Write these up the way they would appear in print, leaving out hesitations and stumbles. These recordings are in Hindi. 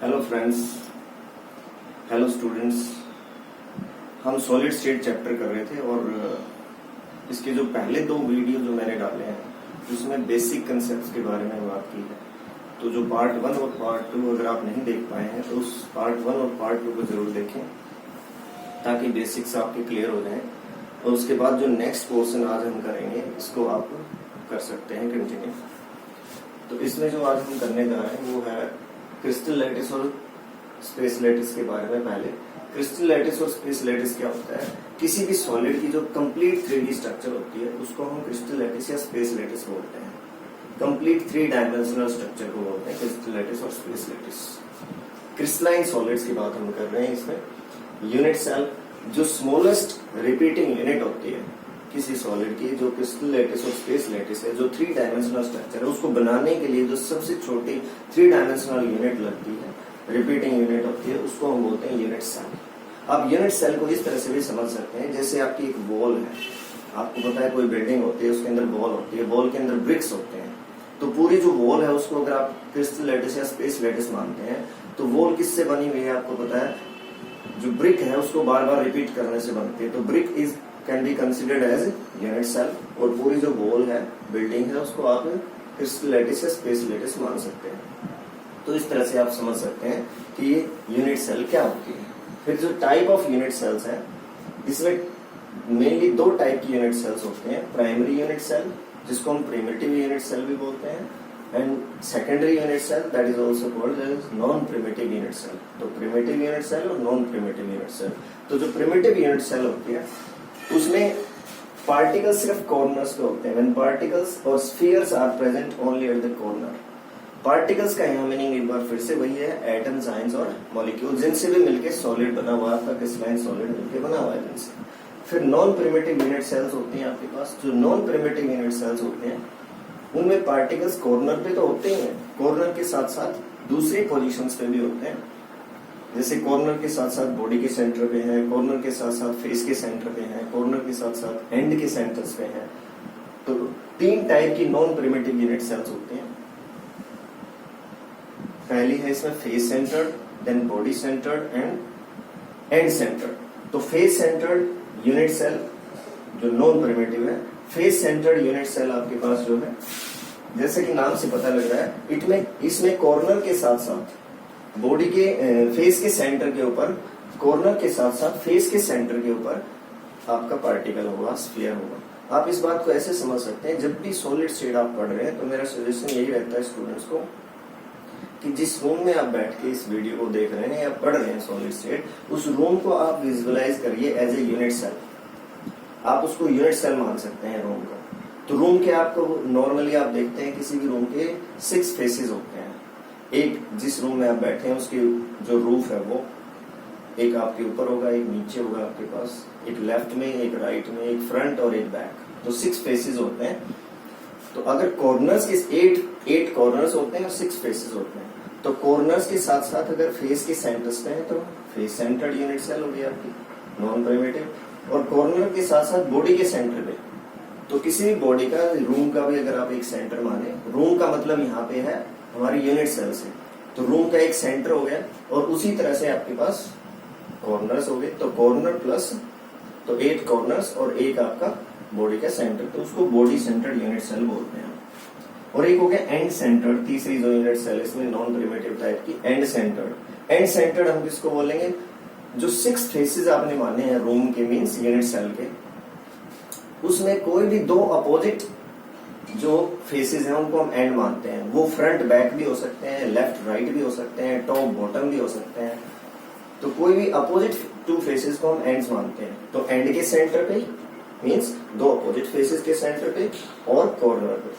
Hello friends, hello students. हम सॉलिड स्टेट चैप्टर कर रहे थे और इसके जो पहले दो वीडियो जो मैंने डाले हैं उसमें बेसिक कंसेप्ट्स के बारे में बात की है। तो जो पार्ट 1 और पार्ट 2 अगर आप नहीं देख पाए हैं तो उस पार्ट 1 और पार्ट 2 को जरूर देखें ताकि बेसिक्स आपके क्लियर हो जाएं। और उसके बाद जो नेक्स्ट पोर्शन आज हम करेंगे इसको आप कर सकते हैं कंटिन्यू। तो इसमें जो आज हम करने जा रहे हैं वो है क्रिस्टल लैटिस और स्पेस लैटिस के बारे में। पहले क्रिस्टल लैटिस और स्पेस लैटिस क्या होता है? किसी भी सॉलिड की जो कंप्लीट 3D स्ट्रक्चर होती है उसको हम क्रिस्टल लैटिस या स्पेस लैटिस बोलते हैं। कंप्लीट 3 डायमेंशनल स्ट्रक्चर को बोलते हैं क्रिस्टल लैटिस और स्पेस लैटिस। क्रिस्टलाइन सॉलिड्स की बात हम कर रहे हैं। इसमें यूनिट सेल जो स्मॉलेस्ट रिपीटिंग यूनिट होती है किसी सॉलिड की, जो क्रिस्टल लैटिस और स्पेस लैटिस है, जो 3 डायमेंशनल स्ट्रक्चर है उसको बनाने के लिए जो सबसे छोटी 3 डायमेंशनल यूनिट लगती है, रिपीटिंग यूनिट होती है, उसको हम बोलते हैं यूनिट सेल। आप यूनिट सेल को इस तरह से भी समझ सकते हैं जैसे आपकी एक वॉल है। आपको पता है कोई बिल्डिंग होती है, उसके अंदर वॉल होती है, वॉल के अंदर ब्रिक्स होते हैं। तो पूरी जो वॉल है उसको अगर आप क्रिस्टल लैटिस या स्पेस लैटिस मानते हैं तो वॉल किससे बनी हुई है आपको पता है? जो ब्रिक है उसको बार बार रिपीट करने से बनती है। तो brick is can be considered as unit cell. और पूरी जो वॉल है, बिल्डिंग है, उसको आप क्रिस्टल लैटिस या स्पेस लैटिस मान सकते हैं। तो इस तरह से आप समझ सकते हैं कि ये यूनिट सेल क्या होती है। फिर जो टाइप ऑफ यूनिट सेल्स है, इसमें मेनली 2 टाइप की यूनिट सेल्स होते हैं। प्राइमरी यूनिट सेल जिसको हम प्रिमिटिव यूनिट सेल भी बोलते हैं, and secondary unit cell that is also called as non primitive unit cell. तो प्रिमिटिव यूनिट सेल और नॉन प्रिमिटिव यूनिट सेल। तो जो प्रिमिटिव यूनिट सेल होती है उसमें पार्टिकल्स सिर्फ कॉर्नर्स पे होते हैं। व्हेन पार्टिकल्स और spheres are present only at the corner. Particles का यहाँ मीनिंग एक बार फिर से वही है, एटम्स, आयंस और मॉलिक्यूल, जिनसे भी मिलके सॉलिड बना हुआ है, क्रिस्टलाइन सॉलिड मिलके बना हुआ है जिनसे। फिर नॉन प्रिमिटिव यूनिट सेल्स होती हैं आपके पास। जो नॉन प्रिमिटिव यूनिट सेल्स होते हैं उनमें पार्टिकल्स कॉर्नर पे तो होते ही हैं, कॉर्नर के साथ साथ दूसरी पोजीशंस पे भी होते हैं। जैसे कॉर्नर के साथ साथ बॉडी के सेंटर पे है, कॉर्नर के साथ साथ फेस के सेंटर पे है, कॉर्नर के साथ साथ एंड के सेंटर्स पे है। तो 3 टाइप की नॉन प्रिमिटिव यूनिट सेल्स होती हैं। पहली है इसमें face centered, then body centred and end centered. तो फेस सेंटर्ड यूनिट सेल जो नॉन प्रिमिटिव है, फेस सेंटर्ड यूनिट सेल आपके पास जो है, जैसे कि नाम से पता लग रहा है, इसमें कॉर्नर के साथ साथ बॉडी के फेस के सेंटर के ऊपर, कॉर्नर के साथ साथ फेस के सेंटर के ऊपर आपका पार्टिकल होगा, स्फीयर होगा। आप इस बात को ऐसे समझ सकते हैं, जब भी सॉलिड स्टेट आप पढ़ रहे हैं तो मेरा सजेशन यही रहता है स्टूडेंट्स को कि जिस रूम में आप बैठ के इस वीडियो को देख रहे हैं या पढ़ रहे हैं सॉलिड स्टेट, उस रूम को आप विजुअलाइज करिए एज ए यूनिट सेल। आप उसको यूनिट सेल मान सकते हैं रूम का। तो रूम के आपको नॉर्मली आप देखते हैं किसी भी रूम के 6 फेसेस होते हैं। एक जिस रूम में आप बैठे हैं उसकी जो रूफ है वो एक आपके ऊपर होगा, एक नीचे होगा आपके पास, एक लेफ्ट में, एक राइट में, एक फ्रंट और एक बैक। तो 6 फेसेस होते हैं। तो अगर कॉर्नर्स के 8 कॉर्नर्स होते हैं और 6 फेसेस होते हैं, तो कॉर्नर्स के साथ साथ अगर फेस के सेंटर्स पे है तो फेस सेंटर्ड यूनिट सेल होगी आपकी नॉन प्रिमिटिव। और कॉर्नर के साथ साथ बॉडी के सेंटर पे, तो किसी भी बॉडी का, रूम का भी अगर आप एक सेंटर माने, रूम का मतलब यहाँ पे है हमारी यूनिट सेल्स है, तो रूम का एक सेंटर हो गया। और उसी तरह से आपके पास कॉर्नर्स हो गए, तो कॉर्नर प्लस तो 8 कॉर्नर्स और एक आपका बॉडी का सेंटर, तो उसको बॉडी सेंटर्ड यूनिट सेल बोलते हैं। और एक हो गया एंड सेंटर्ड, तीसरी जो यूनिट सेल इसमें नॉन प्रिमिटिव टाइप की, एंड सेंटर्ड। एंड सेंटर्ड हम किसको बोलेंगे? जो 6 फेसेस आपने माने हैं रूम के, मीन्स यूनिट सेल के, उसमें कोई भी 2 अपोजिट जो फेसेस हैं उनको हम एंड मानते हैं। वो फ्रंट बैक भी हो सकते हैं, लेफ्ट राइट भी हो सकते हैं, टॉप बॉटम भी हो सकते हैं। तो कोई भी अपोजिट 2 फेसेस को हम एंड्स मानते हैं। तो एंड के सेंटर पे मीन्स 2 अपोजिट फेसेस के सेंटर पे और कॉर्नर पे,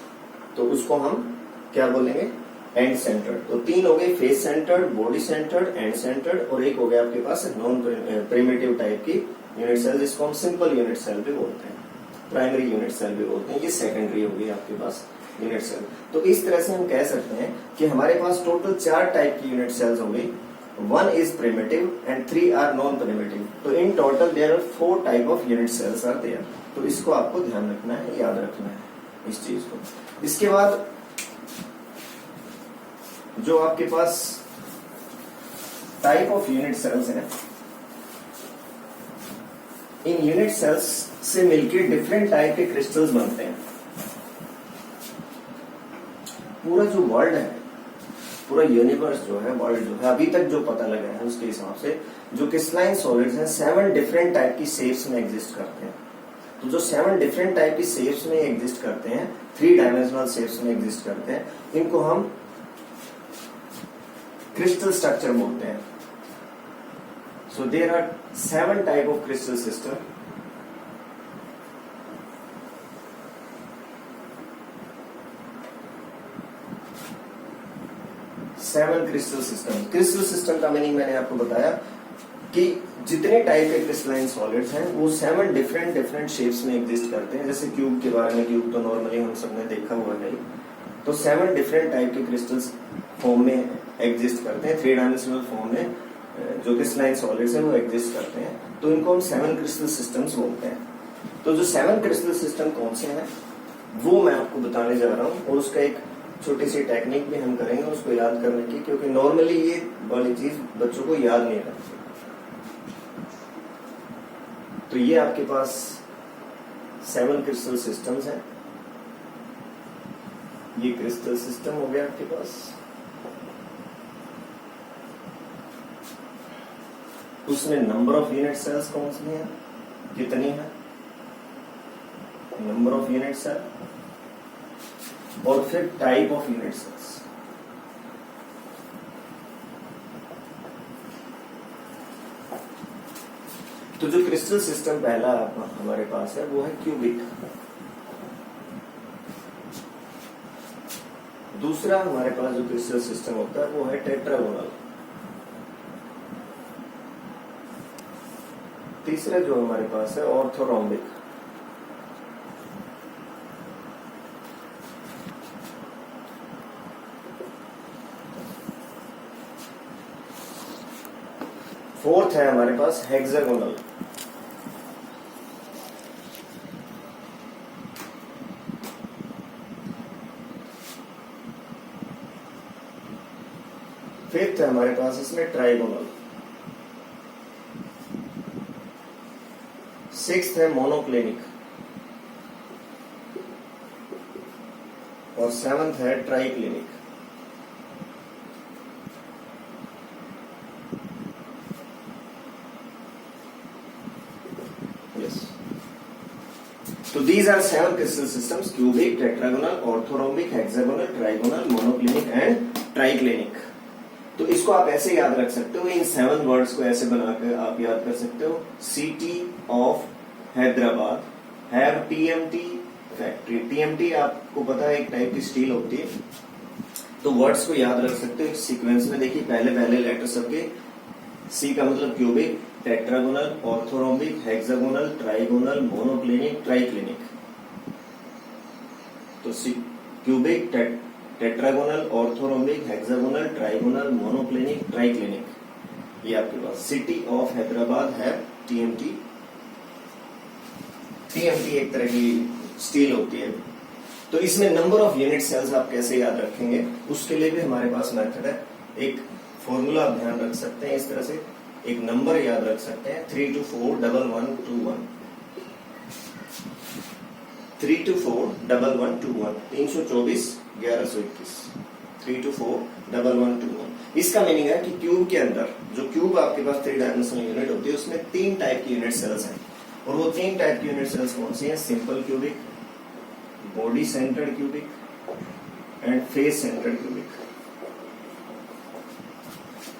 तो उसको हम क्या बोलेंगे? And centered. तो 3 हो गए, face centred, body centred, end centred, और एक हो गया आपके पास नॉन प्रिमिटिव टाइप की यूनिट सेल जिसको हम सिंपल यूनिट सेल भी बोलते हैं, प्राइमरी यूनिट सेल भी बोलते हैं। ये सेकेंडरी होगी आपके पास यूनिट सेल। तो इस तरह से हम कह सकते हैं कि हमारे पास टोटल 4 टाइप की यूनिट सेल्स होंगी। 1 is primitive and 3 are non-primitive. तो in total there are 4 type of unit cells are there. तो इसको आपको ध्यान रखना है, याद रखना है इस चीज को। इसके बाद जो आपके पास टाइप ऑफ यूनिट सेल्स है। इन यूनिट सेल्स से मिलकर डिफरेंट टाइप के क्रिस्टल्स बनते हैं। पूरा जो वर्ल्ड है, पूरा यूनिवर्स जो है, वर्ल्ड जो है, अभी तक जो पता लगा है उसके हिसाब से जो क्रिस्टलाइन सॉलिड्स हैं 7 डिफरेंट टाइप की शेप्स में एग्जिस्ट करते हैं। तो जो 7 डिफरेंट टाइप की शेप्स में एग्जिस्ट करते हैं, 3 डायमेंशनल शेप्स में एग्जिस्ट करते हैं, इनको हम क्रिस्टल स्ट्रक्चर बोलते हैं। So there are 7 type of crystal system. Crystal system का मीनिंग मैंने आपको बताया कि जितने टाइप के क्रिस्टलाइन सॉलिड्स हैं वो 7 डिफरेंट शेप्स में एग्जिस्ट करते हैं। जैसे क्यूब के बारे में, क्यूब तो नॉर्मली हम सबने देखा हुआ है, तो 7 डिफरेंट टाइप के क्रिस्टल्स फॉर्म में एग्जिस्ट करते हैं। 3 डायमेंशनल फॉर्म में जो क्रिस्टलाइन सॉलिड्स हैं वो एग्जिस्ट करते हैं, तो इनको हम 7 क्रिस्टल सिस्टम्स बोलते हैं। तो जो 7 क्रिस्टल सिस्टम कौन से हैं वो मैं आपको बताने जा रहा हूँ, और उसका एक छोटी सी टेक्निक भी हम करेंगे उसको याद करने की, क्योंकि नॉर्मली ये वाली चीज बच्चों को याद नहीं रहती। तो ये आपके पास 7 क्रिस्टल सिस्टम्स हैं। ये क्रिस्टल सिस्टम हो गया आपके पास। उसमें नंबर ऑफ यूनिट सेल्स कौन सी हैं, कितनी है, नंबर ऑफ यूनिट सेल, और फिर टाइप ऑफ यूनिट सेल्स। तो जो क्रिस्टल सिस्टम पहला हमारे पास है वो है क्यूबिक। दूसरा हमारे पास जो क्रिस्टल सिस्टम होता है वो है टेट्रागोनल। तीसरा जो हमारे पास है ऑर्थोरोम्बिक। फोर्थ है हमारे पास हेक्सागोनल। फिफ्थ है हमारे पास इसमें ट्राइगोनल। सिक्स्थ है मोनोक्लिनिक, और 7th है triclinic. So these are 7 crystal systems: cubic, tetragonal, orthorhombic, hexagonal, trigonal, monoclinic and triclinic। तो इसको आप ऐसे याद रख सकते हो, इन 7 वर्ड्स को ऐसे बनाकर आप याद कर सकते हो। City of Hyderabad, have TMT factory. TMT आपको पता है एक टाइप की स्टील होती है। तो वर्ड्स को याद रख सकते हो एक सीक्वेंस में। देखिए पहले लेटर सबके, सी का मतलब cubic, tetragonal, orthorhombic, hexagonal, trigonal, monoclinic, triclinic. तो cubic, tetragonal, orthorhombic, hexagonal, trigonal, monoclinic, triclinic. ये आपके पास सिटी ऑफ हैदराबाद है टीएमटी। टीएमटी एक तरह की स्टील होती है। तो इसमें नंबर ऑफ यूनिट सेल्स आप कैसे याद रखेंगे, उसके लिए भी हमारे पास मेथड है। एक फॉर्मूला आप ध्यान रख सकते हैं, इस तरह से एक नंबर याद रख सकते हैं 3241121। 3241121, 324 1121, 3241121। इसका मीनिंग है कि क्यूब के अंदर, जो क्यूब आपके पास 3 डायमेंशनल यूनिट होती है, उसमें 3 टाइप की यूनिट सेल्स हैं। और वो 3 टाइप की यूनिट सेल्स कौन सी हैं? Simple cubic, body centered cubic and face centred cubic.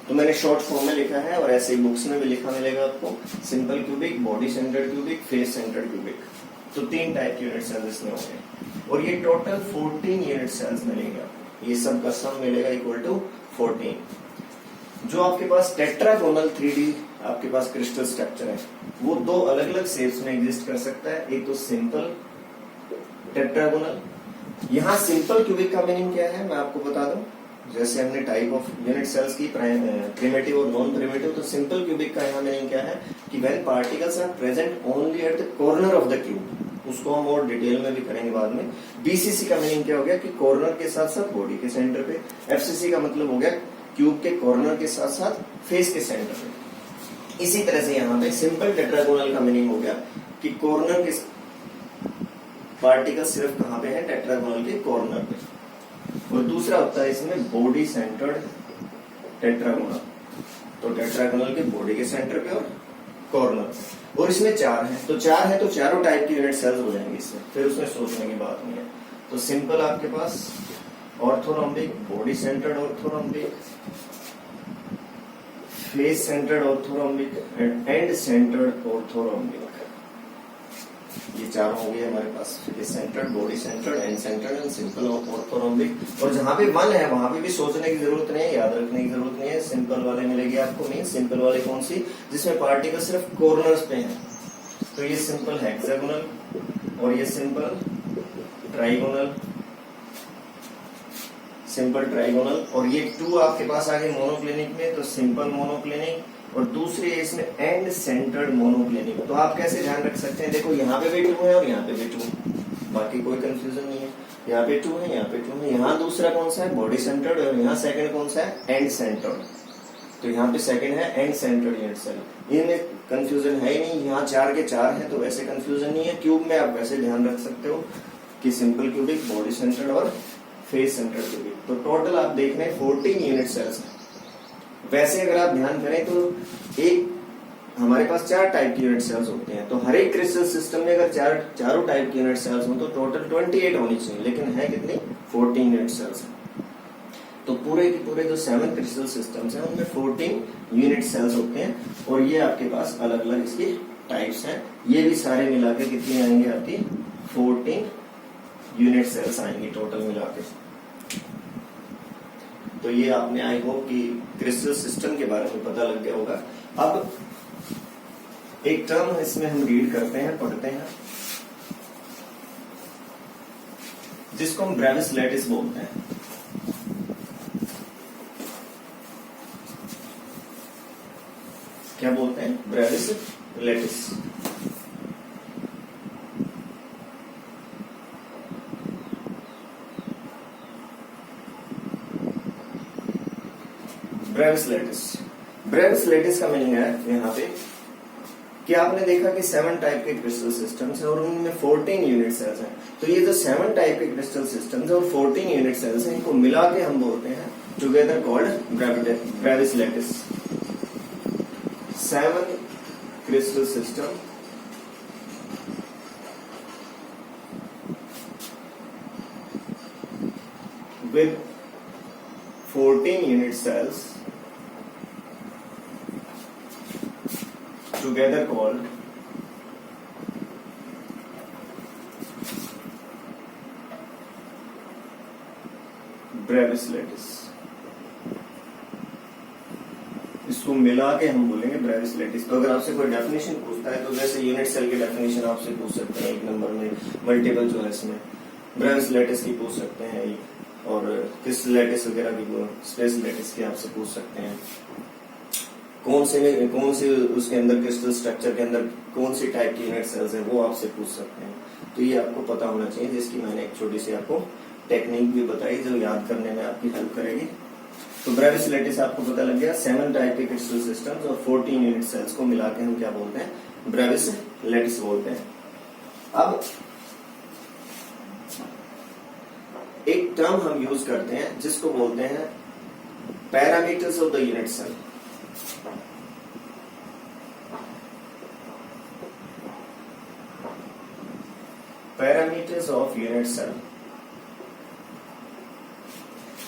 तो मैंने शॉर्ट फॉर्म में लिखा है, और ऐसे ही बुक्स में भी लिखा मिलेगा आपको। Simple cubic, body centered cubic, face centred cubic. तो 3 टाइप की यूनिट सेल्स इसमें होंगे, और ये टोटल 14 यूनिट सेल्स मिलेंगे आपको। ये सब का सम मिलेगा इक्वल टू 14। जो आपके पास टेट्रागोनल 3D आपके पास क्रिस्टल स्ट्रक्चर है, वो 2 अलग अलग शेप्स में एग्जिस्ट कर सकता है। एक तो सिंपल टेट्रागोनल। यहाँ सिंपल क्यूबिक का मीनिंग क्या है मैं आपको बता दूं। जैसे हमने टाइप ऑफ यूनिट सेल्स की प्रिमिटिव और नॉन प्रिमिटिव, तो सिंपल क्यूबिक का यहाँ मीनिंग क्या है कि when particles are present only at the corner of the cube. उसको हम और डिटेल में भी करेंगे बाद में। बीसीसी का मीनिंग क्या हो गया कि कॉर्नर के साथ साथ बॉडी के सेंटर पे। एफसीसी का मतलब हो गया क्यूब के कॉर्नर के साथ साथ फेस के सेंटर में। इसी तरह से यहाँ पे सिंपल टेट्रागोनल का मीनिंग हो गया कि कॉर्नर के पार्टिकल सिर्फ कहाँ पे है, टेट्रागोनल के कॉर्नर पे। और दूसरा होता है इसमें बॉडी सेंटर्ड टेट्रागोनल, तो टेट्रागोनल के बॉडी के सेंटर पे और कॉर्नर पे। और इसमें चार है, तो चारों टाइप की यूनिट सेल्स हो जाएंगे इसमें, फिर उसमें सोचने की बात नहीं है। तो सिंपल आपके पास orthorhombic, body centred orthorhombic, face centred orthorhombic and end centred orthorhombic, ये चार हो गए हमारे पास, face centred, body centred, end centred and simple orthorhombic. और जहां पे वन है वहां पे भी सोचने की जरूरत नहीं है, याद रखने की जरूरत नहीं है। सिंपल वाले मिलेगी आपको, मीन सिंपल वाले कौन सी, जिसमें पार्टिकल सिर्फ कॉर्नर्स पे हैं, तो ये सिंपल हेक्सागोनल और ये सिंपल ट्राइगोनल, सिंपल ट्राइगोनल। और ये टू आपके पास आ गए मोनोक्लिनिक में, तो सिंपल मोनोक्लिनिक, और दूसरे इसमें एंड सेंटर्ड मोनोक्लिनिक। तो आप कैसे ध्यान रख सकते हैं, देखो यहाँ पे भी टू है और यहाँ पे भी टू, बाकी कोई कंफ्यूजन नहीं है। यहाँ पे टू है, यहाँ पे टू है, यहाँ दूसरा कौन सा है, बॉडी सेंटर्ड, और यहाँ सेकंड कौन सा है, एंड सेंटर्ड। तो यहाँ पे सेकंड है एंड सेंटर्ड यूनिट सेल, इनमें कंफ्यूजन है ही नहीं। यहाँ चार के चार है तो वैसे कंफ्यूजन नहीं है। क्यूब में आप वैसे ध्यान रख सकते हो कि सिंपल क्यूबिक, बॉडी सेंटर्ड और फेस सेंटर्ड क्यूबिक। तो टोटल आप देख रहे हैं 14 यूनिट सेल्स है। वैसे अगर आप ध्यान करें तो एक हमारे पास चार टाइप की यूनिट सेल्स होते हैं, तो हर एक क्रिस्टल सिस्टम में अगर चारों टाइप की यूनिट सेल्स हो तो टोटल 28 होनी चाहिए, लेकिन है कितनी, 14 यूनिट सेल्स है। तो पूरे के पूरे जो 7 क्रिस्टल सिस्टम्स हैं उनमें 14 यूनिट सेल्स होते हैं, और ये आपके पास अलग अलग इसकी टाइप्स हैं। ये भी सारे मिला के कितनी आएंगे आपकी, 14 यूनिट सेल्स आएंगी टोटल मिला के। तो ये आपने आई होप कि क्रिस्टल सिस्टम के बारे में पता लग गया होगा। अब एक टर्म इसमें हम रीड करते हैं, पढ़ते हैं, जिसको हम ब्रेविस लैटिस बोलते हैं। क्या बोलते हैं, Brevis lattice. Brevis lattice, Brevis lattice का मीनिंग है यहाँ पे कि आपने देखा कि 7 टाइप के क्रिस्टल सिस्टम्स हैं और उनमें 14 यूनिट सेल्स हैं। तो ये जो 7 टाइप के क्रिस्टल सिस्टम्स हैं और 14 यूनिट सेल्स हैं, इनको मिला के हम बोलते हैं together called Brevis lattice. 7 crystal system with 14 unit cells together called Brevis lattice. इसको मिला के हम बोलेंगे ब्रेविस लैटिस। तो अगर आपसे कोई डेफिनेशन पूछता है तो जैसे यूनिट सेल की डेफिनेशन आपसे पूछ सकते हैं 1 नंबर में, मल्टीपल जो है इसमें ब्रेविस लैटिस की पूछ सकते हैं, और क्रिस्टल लैटिस वगैरह की, स्पेस लैटिस की आपसे पूछ सकते हैं। कौन से उसके अंदर क्रिस्टल स्ट्रक्चर के अंदर कौन सी टाइप की यूनिट सेल्स है वो आपसे पूछ सकते हैं। तो ये आपको पता होना चाहिए, जिसकी मैंने एक छोटी सी आपको टेक्निक भी बताई जो याद करने में आपकी हेल्प करेगी। तो ब्रेविस लैटिस आपको पता लग गया, 7 टाइप के क्रिस्टल सिस्टम्स और 14 यूनिट सेल्स को मिला के हम क्या बोलते हैं, ब्रेविस लैटिस बोलते हैं। अब एक टर्म हम यूज करते हैं जिसको बोलते हैं parameters of the unit cell. Parameters of unit cell.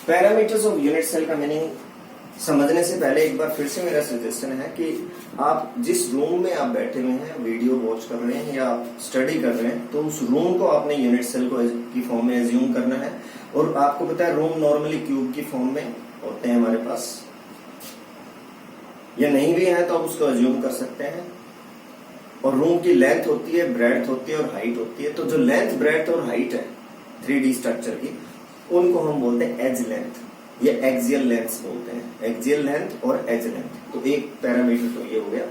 Parameters of unit cell का मीनिंग समझने से पहले एक बार फिर से मेरा सजेशन है कि आप जिस रूम में आप बैठे हुए हैं, वीडियो वॉच कर रहे हैं या आप स्टडी कर रहे हैं, तो उस रूम को आपने यूनिट सेल को की फॉर्म में एज्यूम करना है। और आपको पता है रूम नॉर्मली क्यूब की फॉर्म में होते हैं हमारे पास, या नहीं भी है तो आप उसको एज्यूम कर सकते हैं। और रूम की लेंथ होती है, ब्रेड्थ होती है और हाइट होती है। तो जो लेंथ, ब्रेड्थ और हाइट है 3D स्ट्रक्चर की, उनको हम बोलते हैं एज लेंथ या एक्सियल लेंथ बोलते हैं। एक्सियल लेंथ और एज लेंथ। तो एक पैरामीटर तो ये हो गया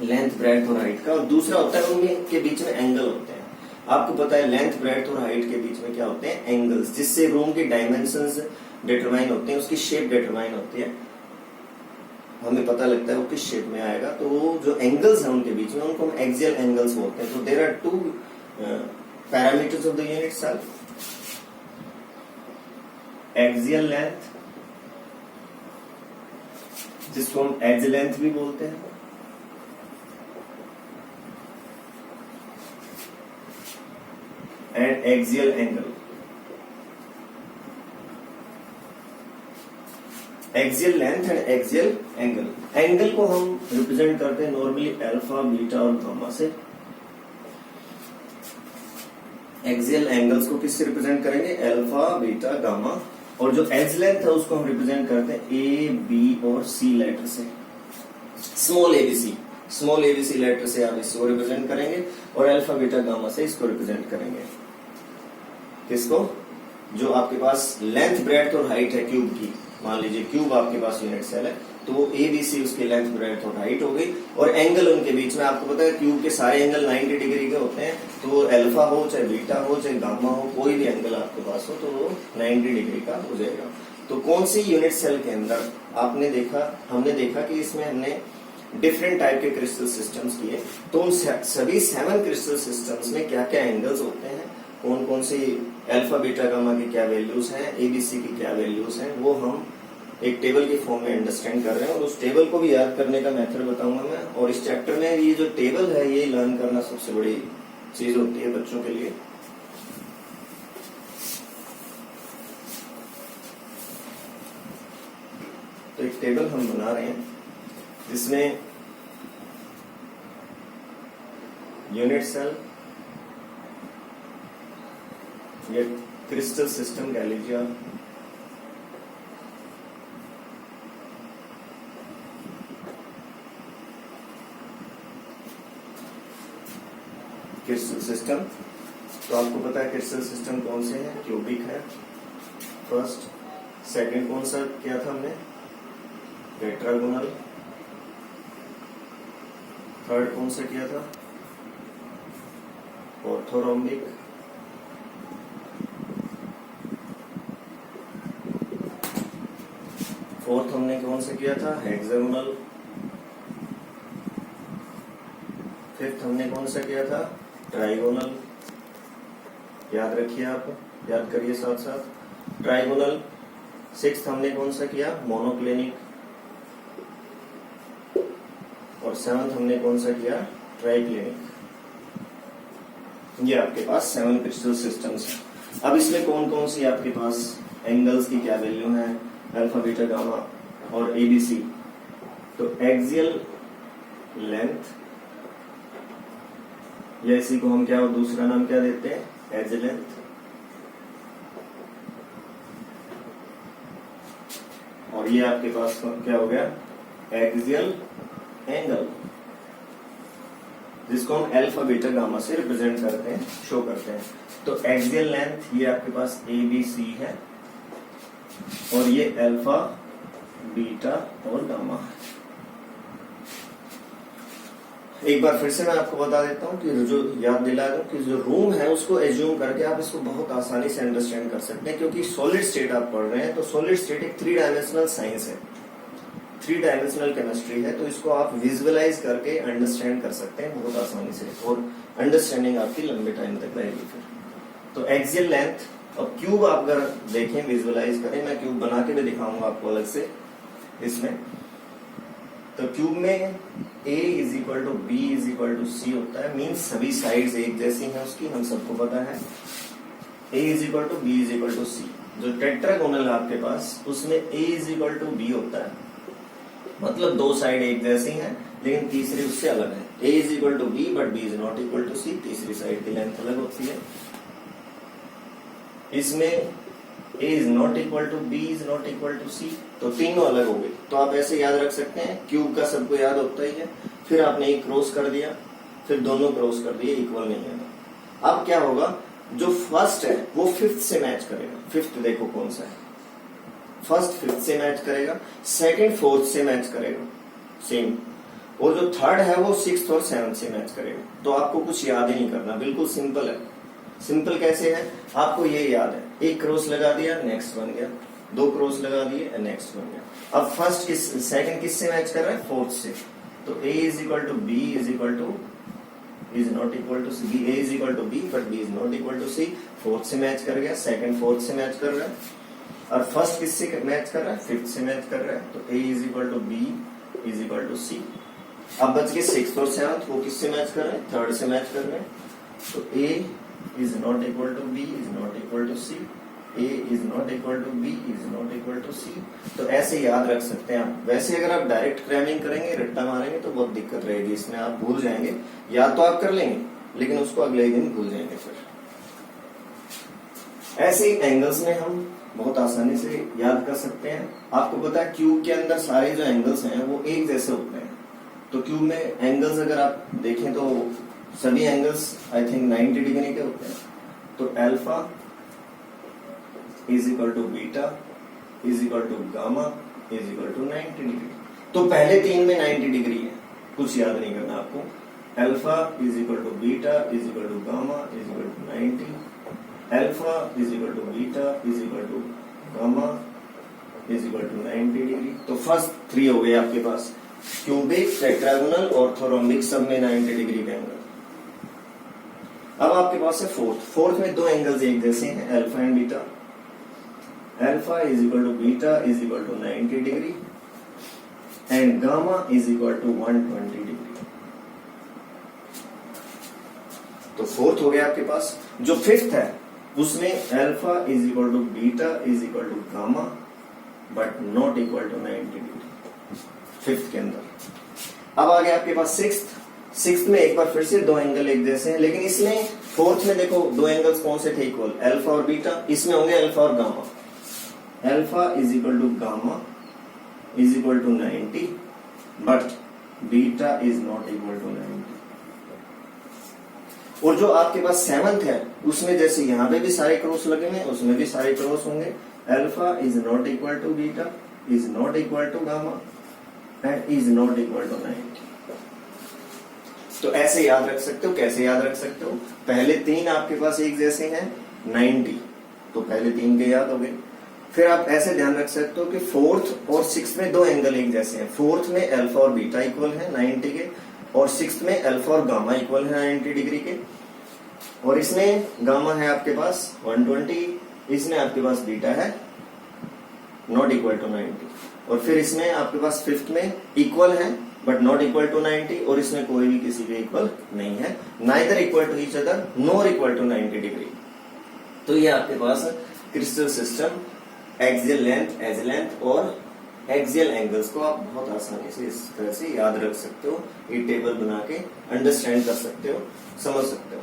लेंथ, ब्रेड्थ और हाइट का। और दूसरा होता है उनके बीच में एंगल होते हैं। आपको पता है लेंथ, ब्रेड्थ और हाइट के बीच में क्या होते हैं, एंगल्स, जिससे रूम की डायमेंशंस डिटरमाइन होते हैं, उसकी शेप डिटरमाइन होती है, हमें पता लगता है वो किस शेप में आएगा। तो वो जो एंगल्स हैं उनके बीच में, उनको हम एक्सियल एंगल्स बोलते हैं। तो there are two parameters of the unit cell, axial length जिसको हम एज लेंथ भी बोलते हैं, and axial angle. Axial length and axial angle. Angle को हम रिप्रेजेंट करते हैं नॉर्मली अल्फा, बीटा और गामा से। एक्सियल एंगल्स को किससे रिप्रेजेंट करेंगे? Alpha, beta, gamma. और जो एज लेंथ है उसको हम रिप्रेजेंट करते हैं ए, बी और सी लेटर से, small ABC. Small ABC letter से आप इसको रिप्रेजेंट करेंगे और अल्फा, बीटा, गामा से इसको रिप्रेजेंट करेंगे। किसको? जो आपके पास लेंथ, ब्रेड्थ और हाइट है क्यूब की, मान लीजिए क्यूब आपके पास यूनिट सेल है, तो वो एबीसी उसकी लेंथ, ब्रेड्थ और हाइट हो गई। और एंगल उनके बीच में, आपको पता है क्यूब के सारे एंगल 90 डिग्री के होते हैं, तो अल्फा हो चाहे बीटा हो चाहे गामा हो, कोई भी एंगल आपके पास हो तो वो 90 डिग्री का हो जाएगा। तो कौन सी यूनिट सेल के अंदर हमने देखा कि इसमें हमने डिफरेंट टाइप के क्रिस्टल सिस्टम्स किए, तो उन सभी 7 क्रिस्टल सिस्टम्स में क्या क्या एंगल्स होते हैं, कौन कौन सी अल्फा, बीटा, गामा की क्या वैल्यूज हैं, एबीसी की क्या वैल्यूज हैं, वो हम एक टेबल के फॉर्म में अंडरस्टैंड कर रहे हैं। और उस टेबल को भी याद करने का मेथड बताऊंगा मैं। और इस चैप्टर में ये जो टेबल है ये लर्न करना सबसे बड़ी चीज होती है बच्चों के लिए। तो एक टेबल हम बना रहे हैं जिसमें यूनिट सेल, ये क्रिस्टल सिस्टम कह लीजिए आप, क्रिस्टल सिस्टम। तो आपको पता है क्रिस्टल सिस्टम कौन से हैं? क्यूबिक है फर्स्ट, सेकंड कौन सा किया था हमने? टेट्रागोनल। थर्ड कौन सा किया था? ऑर्थोरोम्बिक। फोर्थ हमने कौन सा किया था? हेक्सागोनल। फिफ्थ हमने कौन सा किया था? ट्राइगोनल। याद रखिए, आप याद करिए साथ साथ, ट्राइगोनल। सिक्स्थ हमने कौन सा किया? मोनोक्लिनिक। और सेवंथ हमने कौन सा किया? ट्राइक्लिनिक। ये आपके पास 7 क्रिस्टल सिस्टम्स हैं। अब इसमें कौन कौन सी आपके पास एंगल्स की क्या वैल्यू है? अल्फा, बीटा, गामा और एबीसी। तो एक्सियल लेंथ, या इसी को हम क्या, दूसरा नाम क्या देते हैं? Edge length. और ये आपके पास क्या हो गया? एक्सियल एंगल, जिसको हम अल्फा, बीटा, गामा से रिप्रेजेंट करते हैं, शो करते हैं। तो एक्सियल लेंथ ये आपके पास ए बी सी है, और ये अल्फा, बीटा और गामा है। एक बार फिर से मैं आपको बता देता हूँ कि जो याद दिला दूं कि जो रूम है उसको एज्यूम करके आप इसको बहुत आसानी से अंडरस्टैंड कर सकते हैं, क्योंकि सॉलिड स्टेट आप पढ़ रहे हैं। तो सॉलिड स्टेट एक 3 डायमेंशनल साइंस है, 3 डायमेंशनल केमिस्ट्री है। तो इसको आप विजुअलाइज करके अंडरस्टैंड कर सकते हैं बहुत आसानी से, और अंडरस्टैंडिंग आपकी लंबे टाइम तक रहेगी फिर। तो एक्सियल लेंथ, अब क्यूब आप अगर देखें, विजुअलाइज करें, मैं क्यूब बना के भी दिखाऊंगा आपको अलग से इसमें। तो क्यूब में A is equal to B is equal to C होता है, मीन्स सभी साइड्स एक जैसी हैं उसकी, हम सबको पता है। A is equal to B is equal to C. जो टेट्रागोनल है आपके पास, उसमें A is equal to B होता है, मतलब 2 साइड एक जैसी हैं, लेकिन तीसरी उससे अलग है। A is equal to B but B is not equal to C, तीसरी साइड की लेंथ अलग होती है। इसमें A is not equal to B is not equal to C, तो तीनों अलग हो गए। तो आप ऐसे याद रख सकते हैं, क्यूब का सबको याद होता ही है। फिर आपने एक क्रॉस कर दिया, फिर दोनों क्रॉस कर दिए, इक्वल नहीं है। अब क्या होगा? जो फर्स्ट है वो फिफ्थ से मैच करेगा। फिफ्थ देखो कौन सा है, फर्स्ट फिफ्थ से मैच करेगा, सेकंड फोर्थ से मैच करेगा सेम, और जो थर्ड है वो सिक्स्थ और सेवंथ से मैच करेगा। तो आपको कुछ याद ही नहीं करना, बिल्कुल सिंपल है। सिंपल कैसे है? आपको ये याद है, एक क्रॉस लगा दिया, नेक्स्ट बन गया, दो क्रॉस लगा दिए, नेक्स्ट बन गया। अब फर्स्ट सेकंड किससे मैच कर रहा है? फोर्थ से। तो A is equal to B is not equal to C, A is equal to B but B is not equal to C. Fourth से मैच कर गया, सेकंड फोर्थ से मैच कर रहा है, और फर्स्ट किससे मैच कर रहा है? फिफ्थ से मैच कर रहा है। तो A is equal to B is equal to C. अब बच गए सिक्स्थ और सेवंथ, वो किससे मैच कर रहे हैं? थर्ड से मैच कर रहे हैं। तो A is not equal to B is not equal to C, A is not equal to B is not equal to C. तो ऐसे याद रख सकते हैं आप। वैसे अगर आप डायरेक्ट क्रैमिंग करेंगे, रट्टा मारेंगे, तो बहुत दिक्कत रहेगी इसमें, आप भूल जाएंगे। याद तो आप कर लेंगे लेकिन उसको अगले ही दिन भूल जाएंगे। फिर ऐसे ही एंगल्स में हम बहुत आसानी से याद कर सकते हैं। आपको पता है क्यूब के अंदर सारे जो एंगल्स हैं वो एक जैसे होते हैं। तो क्यूब में एंगल्स अगर आप देखें तो सभी एंगल्स आई थिंक 90 डिग्री के होते हैं। तो alpha is equal to beta is equal to gamma is equal to 90 degree. तो पहले तीन में 90 डिग्री है, कुछ याद नहीं करना आपको। Alpha is equal to beta is equal to gamma is equal to 90, alpha is equal to beta is equal to gamma is equal to 90 degree. तो फर्स्ट थ्री हो गए आपके पास, क्यूबिक, टेट्रागोनल, ऑर्थोरोम्बिक, सब में 90 डिग्री का एंगल। अब आपके पास है फोर्थ में दो एंगल्स एक जैसे हैं, alpha and beta. Alpha is equal to beta is equal to 90 degree and gamma is equal to 120 degree. तो फोर्थ हो गया आपके पास। जो फिफ्थ है उसमें alpha is equal to beta is equal to gamma but not equal to 90 degree, fifth के अंदर। अब आ गया आपके पास सिक्स्थ में एक बार फिर से दो एंगल एक जैसे हैं, लेकिन इसमें फोर्थ में देखो दो एंगल्स कौन से थे इक्वल, अल्फा और बीटा। इसमें होंगे अल्फा और gamma. Alpha is equal to gamma is equal to 90 but beta is not equal to 90। और जो आपके पास सेवंथ है उसमें जैसे यहाँ पे भी सारे क्रॉस लगे हुए, उसमें भी सारे क्रॉस होंगे। Alpha is not equal to beta is not equal to gamma and is not equal to 90। तो ऐसे याद रख सकते हो। कैसे याद रख सकते हो? पहले तीन आपके पास एक जैसे हैं 90, तो पहले तीन के याद हो गए। फिर आप ऐसे ध्यान रख सकते हो कि फोर्थ और सिक्स्थ में दो एंगल एक जैसे हैं। फोर्थ में अल्फा और बीटा इक्वल है 90 के, और सिक्स्थ में अल्फा और गामा इक्वल है 90 डिग्री के। और इसमें गामा है आपके पास 120, इसमें आपके पास बीटा है नॉट इक्वल टू 90, और फिर इसमें आपके पास फिफ्थ में इक्वल है बट नॉट इक्वल टू 90, और इसमें कोई भी किसी के इक्वल नहीं है, neither equal to each other nor equal to 90 degree. तो ये आपके पास crystal system, axial length, edge length और एक्सियल एंगल्स को आप बहुत आसानी से इस तरह से याद रख सकते हो। ये टेबल बना के अंडरस्टैंड कर सकते हो, समझ सकते हो।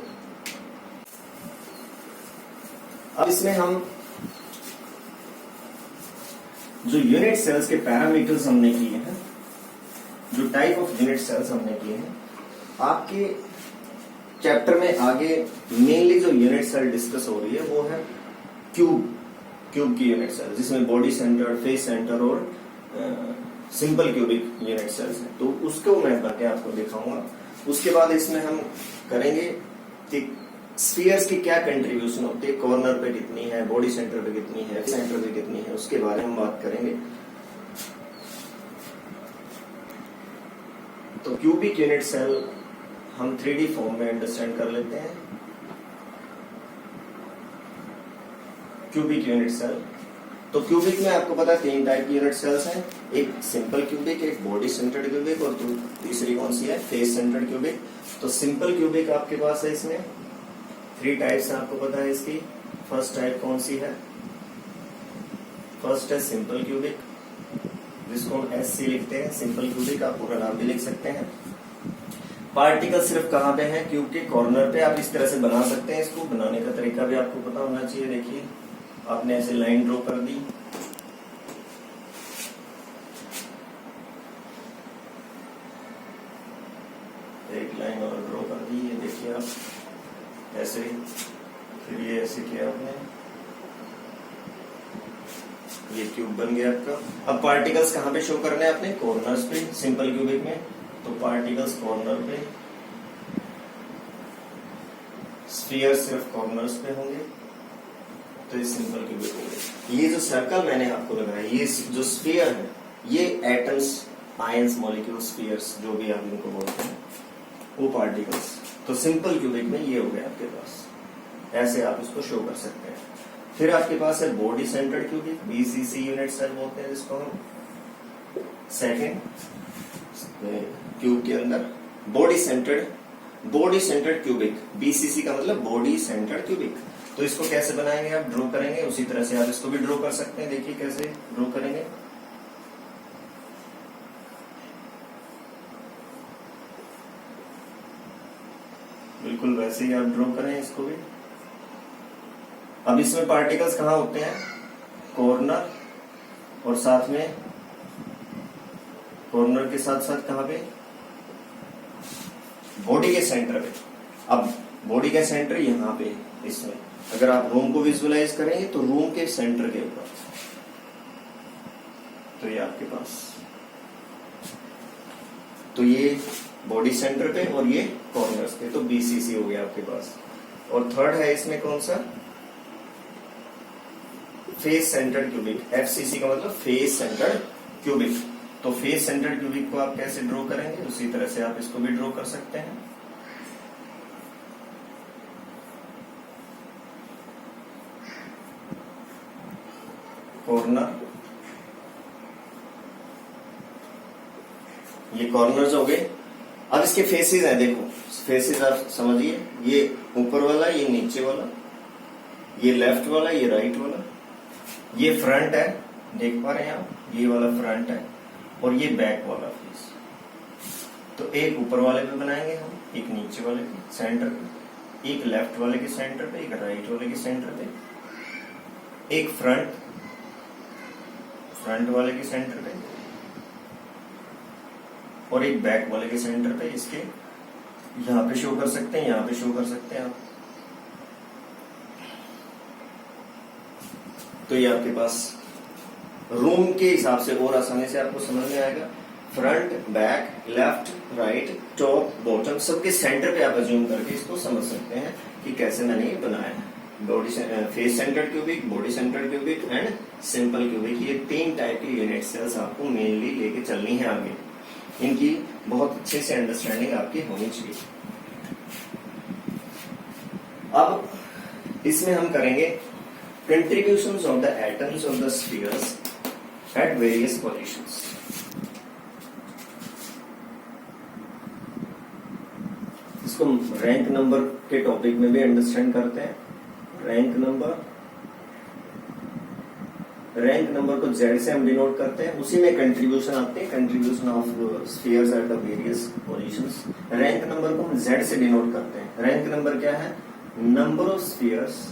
अब इसमें हम जो यूनिट सेल्स के पैरामीटर्स हमने किए हैं, जो टाइप ऑफ यूनिट सेल्स हमने किए हैं, आपके चैप्टर में आगे मेनली जो यूनिट सेल डिस्कस हो रही है वो है क्यूब की यूनिट सेल, जिसमें बॉडी सेंटर, फेस सेंटर और सिंपल क्यूबिक यूनिट सेल्स हैं। तो उसको मैं करके आपको दिखाऊंगा। उसके बाद इसमें हम करेंगे कि स्फीयर्स की क्या कंट्रीब्यूशन होती है, कॉर्नर पे कितनी है, बॉडी सेंटर पे कितनी है, सेंटर पे कितनी है, उसके बारे में बात करेंगे। तो क्यूबिक यूनिट सेल हम 3D फॉर्म में अंडरस्टैंड कर लेते हैं। क्यूबिक यूनिट सेल, तो क्यूबिक में आपको पता है तीन टाइप की यूनिट सेल्स हैं, एक सिंपल क्यूबिक, एक बॉडी सेंटर्ड क्यूबिक, और तीसरी कौन सी है, फेस सेंटर्ड क्यूबिक। तो सिंपल क्यूबिक आपके पास है, इसमें 3 टाइप्स आपको पता है इसकी। फर्स्ट टाइप कौन सी है? फर्स्ट है सिंपल क्यूबिक, जिसको हम SC लिखते हैं, सिंपल क्यूबिक। आप पूरा नाम भी लिख सकते हैं। पार्टिकल सिर्फ कहाँ पे है? क्यूब के कॉर्नर पे। आप इस तरह से बना सकते हैं, इसको बनाने का तरीका भी आपको पता होना चाहिए। देखिए आपने ऐसे लाइन ड्रॉ कर दी, एक लाइन और ड्रॉ कर दी, ये देखिए आप ऐसे, फिर ये ऐसे किया आपने, ये क्यूब बन गया आपका। अब पार्टिकल्स कहाँ पे शो करने हैं आपने? कॉर्नर्स पे, सिंपल क्यूबिक में। तो पार्टिकल्स कॉर्नर पे, स्फीयर सिर्फ कॉर्नर्स पे होंगे। तो ये सिंपल क्यूबिक हो गया। ये जो सर्कल मैंने आपको लगाया, ये जो स्फीयर है, ये एटम्स, आयंस, मॉलिक्यूल, स्फीयर्स, जो भी आप इनको बोलते हैं, वो पार्टिकल्स। तो सिंपल क्यूबिक में ये हो गया आपके पास, ऐसे आप इसको शो कर सकते हैं। फिर आपके पास है body centered cubic, BCC unit cell बोलते हैं जिसको हम। सेकेंड क्यूब के अंदर बॉडी सेंटर्ड क्यूबिक, बीसीसी का मतलब बॉडी सेंटर्ड क्यूबिक। तो इसको कैसे बनाएंगे आप, ड्रॉ करेंगे, उसी तरह से आप इसको भी ड्रॉ कर सकते हैं। देखिए कैसे ड्रॉ करेंगे। बिल्कुल वैसे ही आप ड्रॉ करें इसको भी। अब इसमें पार्टिकल्स कहाँ होते हैं, कॉर्नर, और साथ में कॉर्नर के साथ साथ कहाँ पे, बॉडी के सेंटर पे। अब बॉडी का सेंटर यहाँ पे, इसमें अगर आप रूम को विजुअलाइज करेंगे तो रूम के सेंटर के ऊपर, तो ये आपके पास, तो ये बॉडी सेंटर पे और ये कॉर्नर्स पे, तो बीसीसी हो गया आपके पास। और थर्ड है इसमें कौन सा, फेस सेंटर्ड क्यूबिक, एफसीसी का मतलब फेस सेंटर्ड क्यूबिक। तो फेस सेंटर्ड क्यूबिक को आप कैसे ड्रॉ करेंगे, उसी तरह से आप इसको भी ड्रॉ कर सकते हैं। कॉर्नर, ये कॉर्नर्स हो गए। अब इसके फेसेस हैं, देखो फेसेस आप समझिए, ये ऊपर वाला, ये नीचे वाला, ये लेफ्ट वाला, ये राइट वाला, ये फ्रंट है, देख पा रहे हैं आप, ये वाला फ्रंट है, और ये बैक वाला फेस। तो एक ऊपर वाले पे बनाएंगे हम, एक नीचे वाले के सेंटर पे, एक लेफ्ट वाले के सेंटर पे, एक राइट वाले के सेंटर पे, एक फ्रंट वाले के सेंटर पे, और एक बैक वाले के सेंटर पे। इसके यहां पे शो कर सकते हैं, यहां पे शो कर सकते हैं आप। तो ये आपके पास रूम के हिसाब से और आसानी से आपको समझ में आएगा। Front, back, left, right, top, bottom, सबके सेंटर पे आप अज्यूम करके इसको समझ सकते हैं कि कैसे मैंने ये बनाया है। Body face centred cubic, body centered cubic and simple cubic, ये 3 टाइप की यूनिट सेल्स आपको मेनली लेके चलनी है आगे। इनकी बहुत अच्छे से अंडरस्टैंडिंग आपकी होनी चाहिए। अब इसमें हम करेंगे contributions of the atoms of the spheres at various positions. इसको रैंक नंबर के टॉपिक में भी अंडरस्टैंड करते हैं। रैंक नंबर को Z से हम डिनोट करते हैं, उसी में कंट्रीब्यूशन आते हैं, contribution of spheres at the various positions. Rank number को हम Z से डिनोट करते हैं। रैंक नंबर क्या है, number of spheres,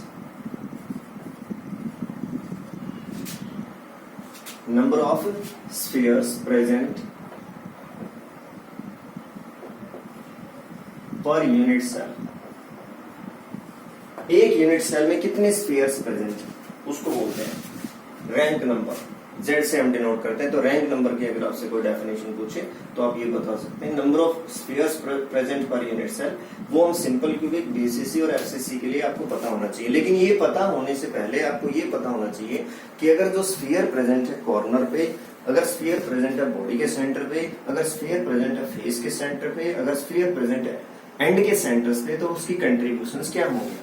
number of spheres present per unit cell। एक यूनिट सेल में कितने स्फीयर्स प्रेजेंट है उसको बोलते हैं रैंक नंबर। जेड से हम डिनोट करते हैं। तो रैंक नंबर की अगर आपसे कोई डेफिनेशन पूछे तो आप ये बता सकते हैं number of spheres present per unit cell. वो हम सिंपल क्यूबिक, बीसीसी और एफसीसी के लिए आपको पता होना चाहिए। लेकिन ये पता होने से पहले आपको ये पता होना चाहिए कि अगर जो स्फीयर प्रेजेंट है कॉर्नर पे, अगर स्फीयर प्रेजेंट है बॉडी के सेंटर पे, अगर स्फीयर प्रेजेंट है फेस के सेंटर पे, अगर स्फीयर प्रेजेंट है एंड के सेंटर्स पे, तो उसकी कंट्रीब्यूशंस क्या होंगे।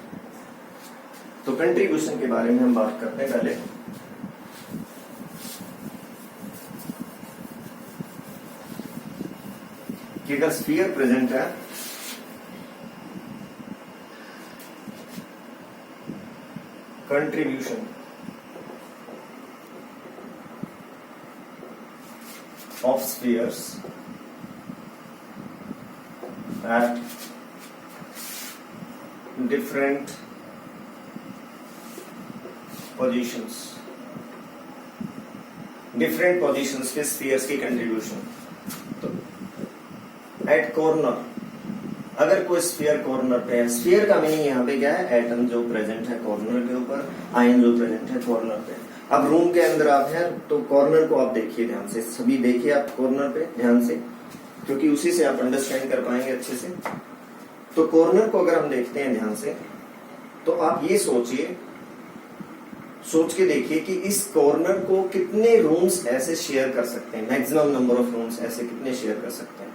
तो कंट्रीब्यूशन के बारे में हम बात करते हैं पहले। कि अगर स्फीयर प्रेजेंट है contribution of spheres at different positions, different positions पे स्फीयर्स की कंट्रीब्यूशन। तो एट कॉर्नर, अगर कोई स्फीयर कॉर्नर पे है, स्फीयर का मीनिंग यहाँ पे क्या है, एटम जो प्रेजेंट है कॉर्नर के ऊपर, आयन जो प्रेजेंट है कॉर्नर पे। अब रूम के अंदर आप हैं तो कॉर्नर को आप देखिए ध्यान से, सभी देखिए आप कॉर्नर पे ध्यान से, क्योंकि उसी से आप अंडरस्टैंड कर पाएंगे अच्छे से। तो कॉर्नर को अगर हम देखते हैं ध्यान से, तो आप ये सोचिए सोच के देखिए कि इस कॉर्नर को कितने रूम्स ऐसे शेयर कर सकते हैं, मैक्सिमम नंबर ऑफ रूम्स ऐसे कितने शेयर कर सकते हैं।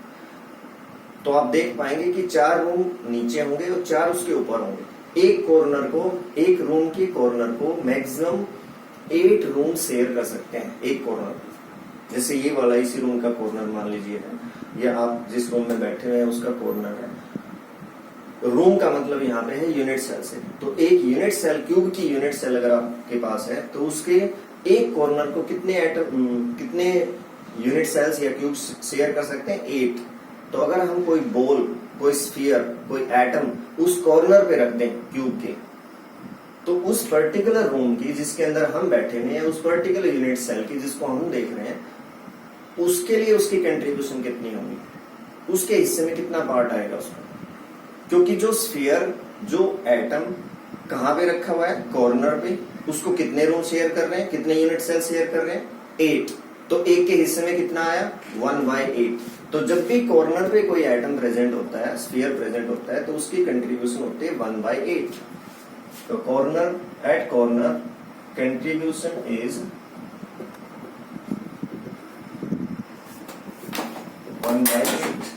तो आप देख पाएंगे कि 4 रूम नीचे होंगे और 4 उसके ऊपर होंगे। एक कॉर्नर को, एक रूम के कॉर्नर को मैक्सिमम 8 रूम शेयर कर सकते हैं एक कॉर्नर। जैसे ये वाला इसी रूम का कॉर्नर मान लीजिए है, या आप जिस रूम में बैठे हुए हैं उसका कॉर्नर है। रूम का मतलब यहाँ पे है यूनिट सेल से। तो एक यूनिट सेल, क्यूब की यूनिट सेल अगर आपके पास है तो उसके एक कॉर्नर को कितने यूनिट सेल्स या क्यूब शेयर कर सकते हैं? 8। तो अगर हम कोई बॉल, कोई स्फीयर, कोई एटम उस कॉर्नर पे रख दें क्यूब के, तो उस पर्टिकुलर रूम की जिसके अंदर हम बैठे हुए हैं, उस पर्टिकुलर यूनिट सेल की जिसको हम देख रहे हैं, उसके लिए उसकी कंट्रीब्यूशन कितनी होगी, उसके हिस्से में कितना पार्ट आएगा उसका। क्योंकि जो स्फीयर, जो एटम कहां पे रखा हुआ है? कॉर्नर पे। उसको कितने रूम शेयर कर रहे हैं, कितने यूनिट सेल शेयर कर रहे हैं? 8। तो एक के हिस्से में कितना आया? 1/8। तो जब भी कॉर्नर पे कोई एटम प्रेजेंट होता है, स्फीयर प्रेजेंट होता है, तो उसकी कंट्रीब्यूशन होती है 1/8। तो corner, at corner contribution is 1/8।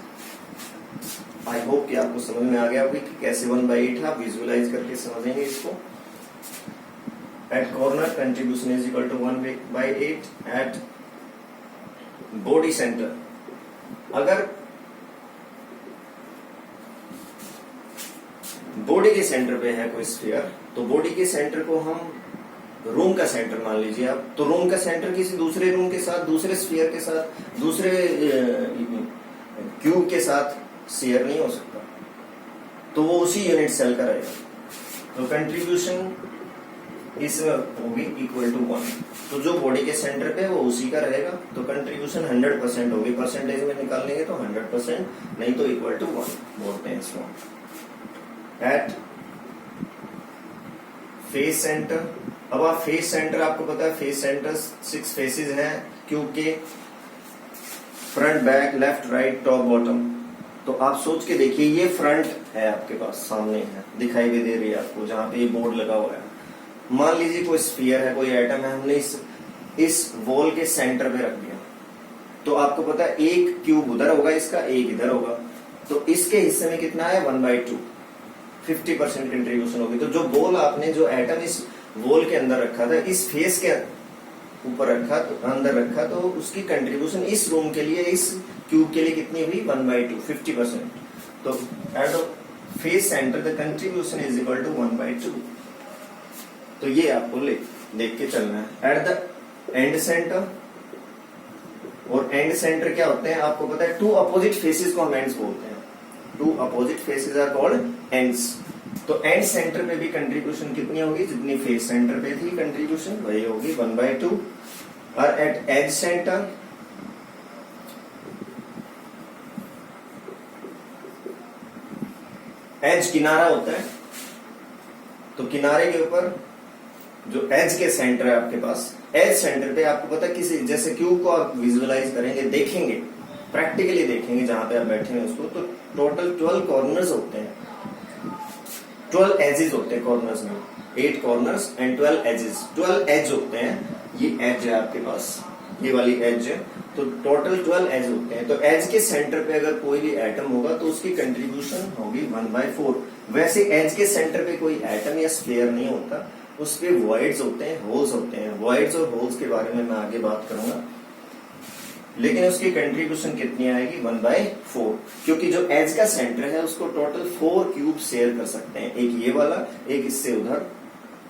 I hope कि आपको समझ में आ गया होगी कि कैसे 1/8 है। आप विजुअलाइज करके समझेंगे इसको। At corner contribution is equal to 1/8 at body center. अगर बॉडी के सेंटर पे है कोई स्फीयर, तो बॉडी के सेंटर को हम रूम का सेंटर मान लीजिए आप। तो रूम का सेंटर किसी दूसरे रूम के साथ, दूसरे स्फीयर के साथ, दूसरे क्यूब के साथ शेयर नहीं हो सकता, तो वो उसी यूनिट सेल का रहेगा। तो कंट्रीब्यूशन इसमें होगी इक्वल टू 1। तो जो बॉडी के सेंटर पे वो उसी का रहेगा। तो कंट्रीब्यूशन 100% होगी। परसेंटेज में निकाल लेंगे तो 100%, नहीं तो इक्वल टू 1 बोलते हैं इसको। At face center. अब आप फेस सेंटर, आपको पता है फेस सेंटर 6 फेसेस हैं क्यूब के, front, back, left, right, top, bottom. तो आप सोच के देखिए, ये फ्रंट है आपके पास, सामने है, दिखाई भी दे रही है आपको जहां पे ये बोर्ड लगा हुआ है। मान लीजिए कोई स्फीयर है, कोई एटम है, हमने इस वॉल के सेंटर पे रख दिया। तो आपको पता है एक क्यूब उधर होगा, इसका एक इधर होगा। तो इसके हिस्से में कितना है? 1/2, 50% कंट्रीब्यूशन होगी। तो जो बॉल आपने, जो एटम इस वॉल के अंदर रखा था, इस फेस के ऊपर रखा, तो अंदर रखा, तो उसकी कंट्रीब्यूशन इस रूम के लिए, इस क्यूब के लिए कितनी हुई? 1/2, 50%। तो at the face center the contribution is equal to 1/2। तो ये आपको देख के चलना है। एट द एंड सेंटर, और एंड सेंटर क्या होते हैं आपको पता है? 2 अपोजिट फेसेस को हम एंड्स बोलते हैं। 2 opposite faces are called ends. तो एंड सेंटर पे भी कंट्रीब्यूशन कितनी होगी? जितनी फेस सेंटर पे थी कंट्रीब्यूशन, वही होगी 1/2। और एट एज सेंटर, एज किनारा होता है, तो किनारे के ऊपर जो एज के सेंटर है आपके पास, एज सेंटर पे आपको पता है किसी, जैसे क्यूब को आप विजुअलाइज करेंगे, देखेंगे, प्रैक्टिकली देखेंगे जहां पे आप बैठे हैं उसको, तो टोटल 12 कॉर्नर्स होते हैं, 12 एजेस होते हैं कॉर्नर्स में। 8 कॉर्नर्स एंड 12 एजेस। 12 एज होते हैं। ये एज है आपके पास, ये वाली एज है। तो टोटल 12 एज होते हैं। तो एज के सेंटर पे अगर कोई भी एटम होगा तो उसकी कंट्रीब्यूशन होगी 1/4। वैसे एज के सेंटर पे कोई एटम या स्फीयर नहीं होता, उस पे वॉइड्स होते हैं, होल्स होते हैं। वॉइड्स और होल्स के बारे में मैं आगे बात करूंगा, लेकिन उसकी कंट्रीब्यूशन कितनी आएगी? 1/4। क्योंकि जो एज का सेंटर है उसको टोटल 4 क्यूब शेयर कर सकते हैं। एक ये वाला, एक इससे उधर,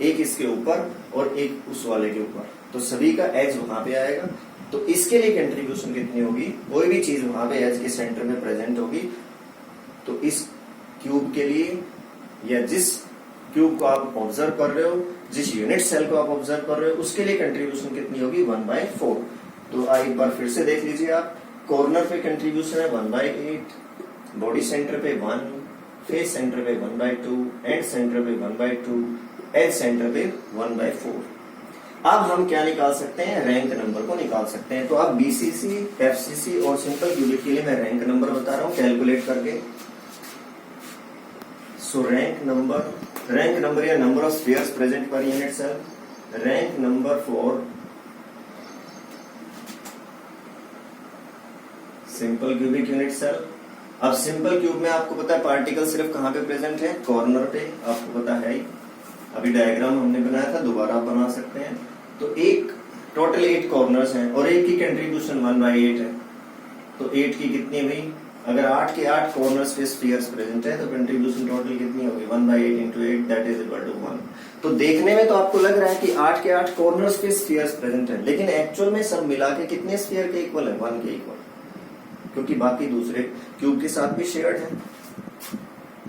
एक इसके ऊपर और एक उस वाले के ऊपर। तो सभी का एज वहां पे आएगा। तो इसके लिए कंट्रीब्यूशन कितनी होगी? कोई भी चीज वहां पे एज के सेंटर में प्रेजेंट होगी, तो इस क्यूब के लिए, या जिस क्यूब को आप ऑब्जर्व कर रहे हो, जिस यूनिट सेल को आप ऑब्जर्व कर रहे हो, उसके लिए कंट्रीब्यूशन कितनी होगी? 1/4। तो एक बार फिर से देख लीजिए आप। कॉर्नर पे कंट्रीब्यूशन है 1/8, बॉडी सेंटर पे 1, फेस सेंटर पे 1/2, एंड सेंटर पे 1/2, एज सेंटर पे 1/4। अब हम क्या निकाल सकते हैं? रैंक नंबर को निकाल सकते हैं। तो अब बीसीसी, एफसीसी और सिंपल क्यूबिक के लिए मैं रैंक नंबर बता रहा हूं कैलकुलेट करके। सो रैंक नंबर या number of spheres present per unit cell rank number for simple cubic unit cell. अब सिंपल क्यूब में आपको पता है पार्टिकल सिर्फ कहां पे प्रेजेंट है, कॉर्नर पे, आपको पता है। अभी डायग्राम हमने बनाया था, दोबारा आप बना सकते हैं। तो एक टोटल 8 कॉर्नर्स हैं और एक की कंट्रीब्यूशन 1/8 है, तो 8 की कितनी हुई, अगर 8 के 8 कॉर्नर्स पे स्फीयर्स प्रेजेंट है तो कंट्रीब्यूशन टोटल कितनी होगी, 1/8 into 8 that is equal to 1। तो देखने में तो आपको लग रहा है कि 8 के 8 कॉर्नर्स पे स्फीयर्स प्रेजेंट है, लेकिन एक्चुअल में सब मिला के कितने स्फीयर के इक्वल है, 1 के इक्वल, क्योंकि बाकी दूसरे क्यूब के साथ भी शेयर्ड है।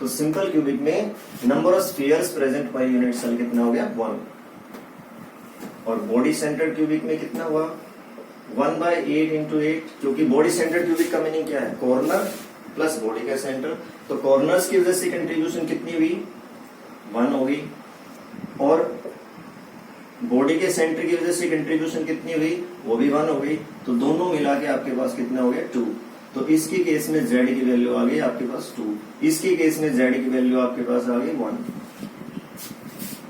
तो सिंपल क्यूबिक में number of spheres present per unit cell कितना हो गया, 1। और बॉडी सेंटर्ड क्यूबिक में कितना हुआ, 1/8 into 8, क्योंकि बॉडी सेंटर्ड क्यूबिक का मीनिंग क्या है, कॉर्नर प्लस बॉडी का सेंटर। तो कॉर्नर्स की वजह से कंट्रीब्यूशन कितनी हुई, 1 होगी, और बॉडी के सेंटर की वजह से कंट्रीब्यूशन कितनी हुई, वो भी 1 हो गई। तो दोनों मिला के आपके पास कितना हो गया, 2। तो इसके केस में z की वैल्यू आ गई आपके पास 2, इसके केस में z की वैल्यू आपके पास आ गई 1।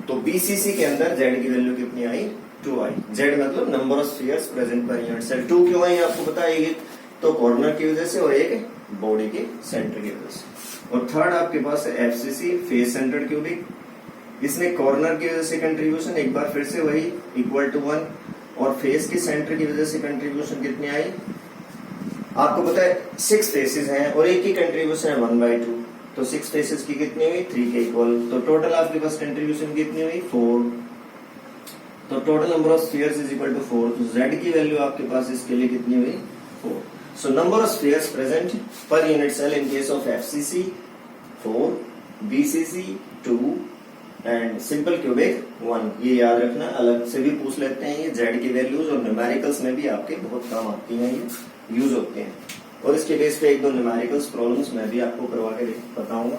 तो बीसीसी के अंदर z की वैल्यू कितनी आई, 2 आई। z मतलब number of spheres present per unit cell. 2 क्यों आई आपको बताएगी, तो कॉर्नर की वजह से और एक बॉडी के सेंटर की वजह से। और थर्ड आपके पास है एफसीसी, फेस सेंटर्ड क्यूबिक। इसमें कॉर्नर की वजह से कंट्रीब्यूशन एक बार फिर से वही इक्वल टू 1, और फेस के सेंटर की वजह से कंट्रीब्यूशन कितनी आई, आपको पता है 6 फेसेस हैं और एक की कंट्रीब्यूशन है 1/2, तो 6 फेसेस की कितनी हुई, 3 के इक्वल। तो टोटल आपके पास कंट्रीब्यूशन कितनी हुई, 4। तो total number of spheres is equal to 4। तो z की वैल्यू आपके पास इसके लिए कितनी हुई, 4। So number of spheres present per unit cell in case of FCC 4, BCC 2 and simple cubic 1। ये याद रखना, अलग से भी पूछ लेते हैं ये z की वैल्यूज, और न्यूमेरिकल्स में भी आपके बहुत काम आती हैं, ये यूज होते हैं। और इसके बेस पे 1-2 न्यूमेरिकल्स प्रॉब्लम्स मैं भी आपको करवा के बताऊंगा।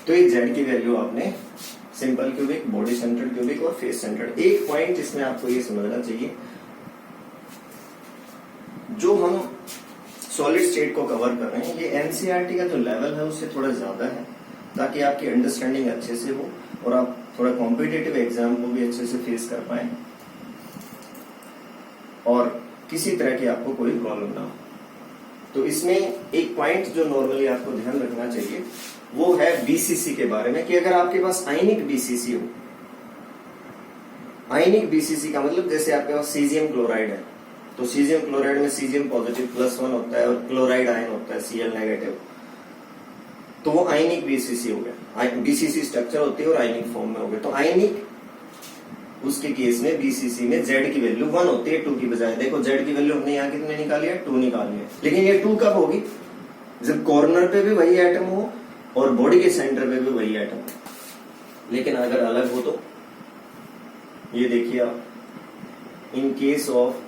तो ये z की वैल्यू आपने simple cubic, body centered cubic और फेस सेंटर्ड। एक पॉइंट इसमें आपको ये समझना चाहिए, जो हम सॉलिड स्टेट को कवर कर रहे हैं ये एनसीईआरटी का जो लेवल है उससे थोड़ा ज्यादा है, ताकि आपकी अंडरस्टैंडिंग अच्छे से हो और आप थोड़ा कॉम्पिटिटिव एग्जाम को भी अच्छे से फेस कर पाए और किसी तरह की आपको कोई प्रॉब्लम ना हो। तो इसमें एक पॉइंट जो नॉर्मली आपको ध्यान रखना चाहिए वो है बीसीसी के बारे में, कि अगर आपके पास आयनिक बीसीसी हो, आयनिक बीसीसी का मतलब जैसे आपके पास सीजियम क्लोराइड है, तो सीजियम क्लोराइड में सीजियम पॉजिटिव +1 होता है और क्लोराइड आयन होता है Cl नेगेटिव, तो वो आयनिक बीसीसी हो गया। बीसीसी स्ट्रक्चर होती है और आयनिक फॉर्म में हो गया। तो आयनिक उसके केस में बीसीसी में z की वैल्यू 1 होती है 2 की बजाय। देखो z की वैल्यू हमने यहाँ कितने निकाली है, 2 निकाली है, लेकिन ये 2 कब होगी, जब कॉर्नर पे भी वही एटम हो और बॉडी के सेंटर पे भी वही एटम हो। लेकिन अगर अलग हो तो ये देखिए आप, इन केस ऑफ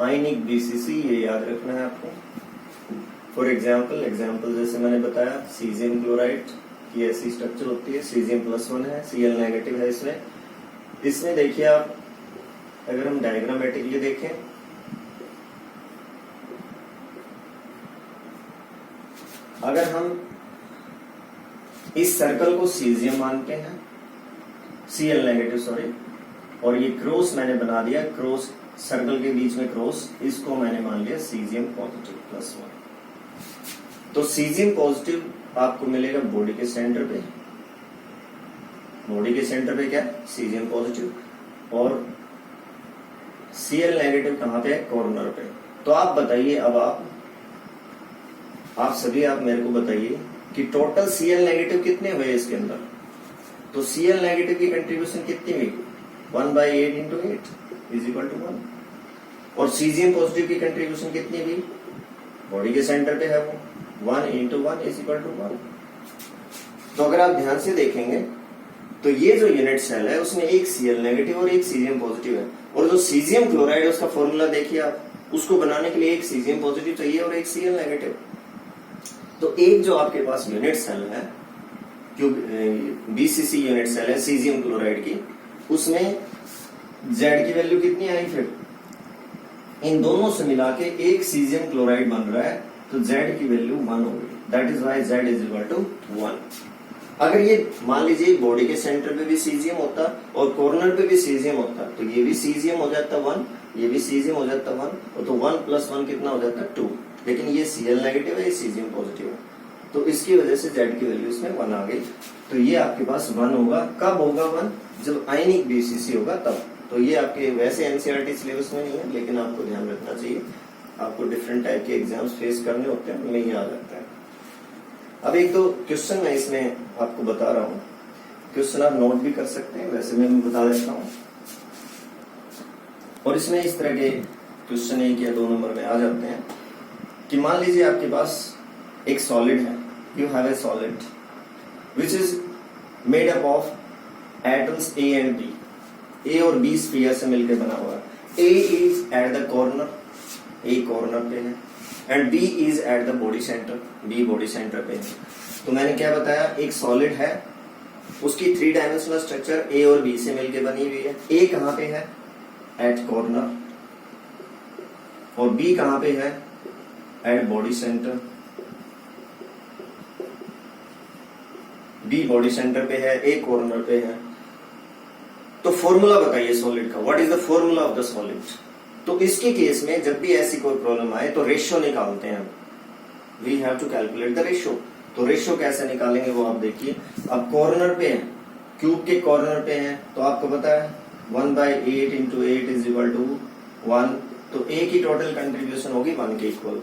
आयनिक बीसीसी, ये याद रखना है आपको। फॉर एग्जाम्पल जैसे मैंने बताया सीजियम क्लोराइड की ऐसी स्ट्रक्चर होती है, सीजियम +1 है, Cl नेगेटिव है इसमें देखिए आप, अगर हम डायग्रामेटिकली देखें, अगर हम इस सर्कल को सीजियम मानते हैं, Cl नेगेटिव सॉरी, और ये क्रॉस मैंने बना दिया, क्रॉस सर्कल के बीच में क्रॉस, इसको मैंने मान लिया सीजियम पॉजिटिव +1। तो सीजियम पॉजिटिव आपको मिलेगा बॉडी के सेंटर पे, बॉडी के सेंटर पे क्या, सीजियम पॉजिटिव, और Cl नेगेटिव कहां पे है, कॉर्नर पे। तो आप बताइए, अब आप सभी आप मेरे को बताइए कि टोटल Cl नेगेटिव कितने हुए इसके अंदर। तो Cl नेगेटिव की कंट्रीब्यूशन कितनी हुई, 1/8 into 8 इज इक्वल टू 1। और सीजियम पॉजिटिव की कंट्रीब्यूशन कितनी हुई, बॉडी के सेंटर पे है वो, 1 into 1 इज इक्वल टू 1। तो अगर आप ध्यान से देखेंगे तो ये जो यूनिट सेल है उसमें एक Cl नेगेटिव और एक सीजियम पॉजिटिव है, और जो सीजियम क्लोराइड है उसका फॉर्मूला देखिए आप, उसको बनाने के लिए एक सीजियम पॉजिटिव चाहिए और एक Cl नेगेटिव। तो एक जो आपके पास यूनिट सेल है, जो बीसीसी यूनिट सेल है सीजियम क्लोराइड की, उसमें Z की वैल्यू कितनी आई, फिर इन दोनों से मिला के एक सीजियम क्लोराइड बन रहा है, तो Z की वैल्यू 1 हो गई। That is why Z is equal to 1। अगर ये मान लीजिए बॉडी के सेंटर पे भी सीजियम होता और कॉर्नर पे भी सीजियम होता, तो ये भी सीजियम हो जाता 1, ये भी सीजियम हो जाता 1, और तो 1 + 1 कितना हो जाता 2। लेकिन ये Cl नेगेटिव है, ये सीजियम पॉजिटिव है, तो इसकी वजह से Z की वैल्यू इसमें 1 आ गई। तो ये आपके पास 1 होगा। कब होगा 1? जब आयनिक बेसिस होगा तब। तो ये आपके वैसे एनसीईआरटी सिलेबस में नहीं है, लेकिन आपको ध्यान रखना चाहिए, आपको डिफरेंट टाइप के एग्जाम्स फेस करने होते हैं, उनमें याद रखता है। अब एक दो क्वेश्चन मैं इसमें आपको बता रहा हूँ, क्वेश्चन आप नोट भी कर सकते हैं, वैसे मैं बता देता हूँ। और इसमें इस तरह के क्वेश्चन 1 या 2 नंबर में आ जाते हैं कि मान लीजिए आपके पास एक सॉलिड है, you have a solid which is made up of atoms A and B। A और B स्फीयर से मिलकर बना हुआ है। A is eight the corner, A corner पे है, and B is at the body centre, B body centre पे है। तो मैंने क्या बताया, एक सॉलिड है, उसकी 3 डायमेंशनल स्ट्रक्चर A और B से मिलकर बनी हुई है। A कहाँ पे है? एट कॉर्नर, और B कहाँ पे है? At body centre. B body centre पे है, A कॉर्नर पे है। तो फॉर्मूला बताइए सॉलिड का, what is the formula of the solid. तो इसके केस में जब भी ऐसी कोई प्रॉब्लम आए तो रेशियो निकालते हैं, we have to calculate the ratio. तो रेशियो कैसे निकालेंगे वो आप देखिए। अब कॉर्नर पे है, क्यूब के कॉर्नर पे है, तो आपको पता है 1/8 × 8 इज इक्वल टू 1। तो A की टोटल कंट्रीब्यूशन होगी 1 के इक्वल,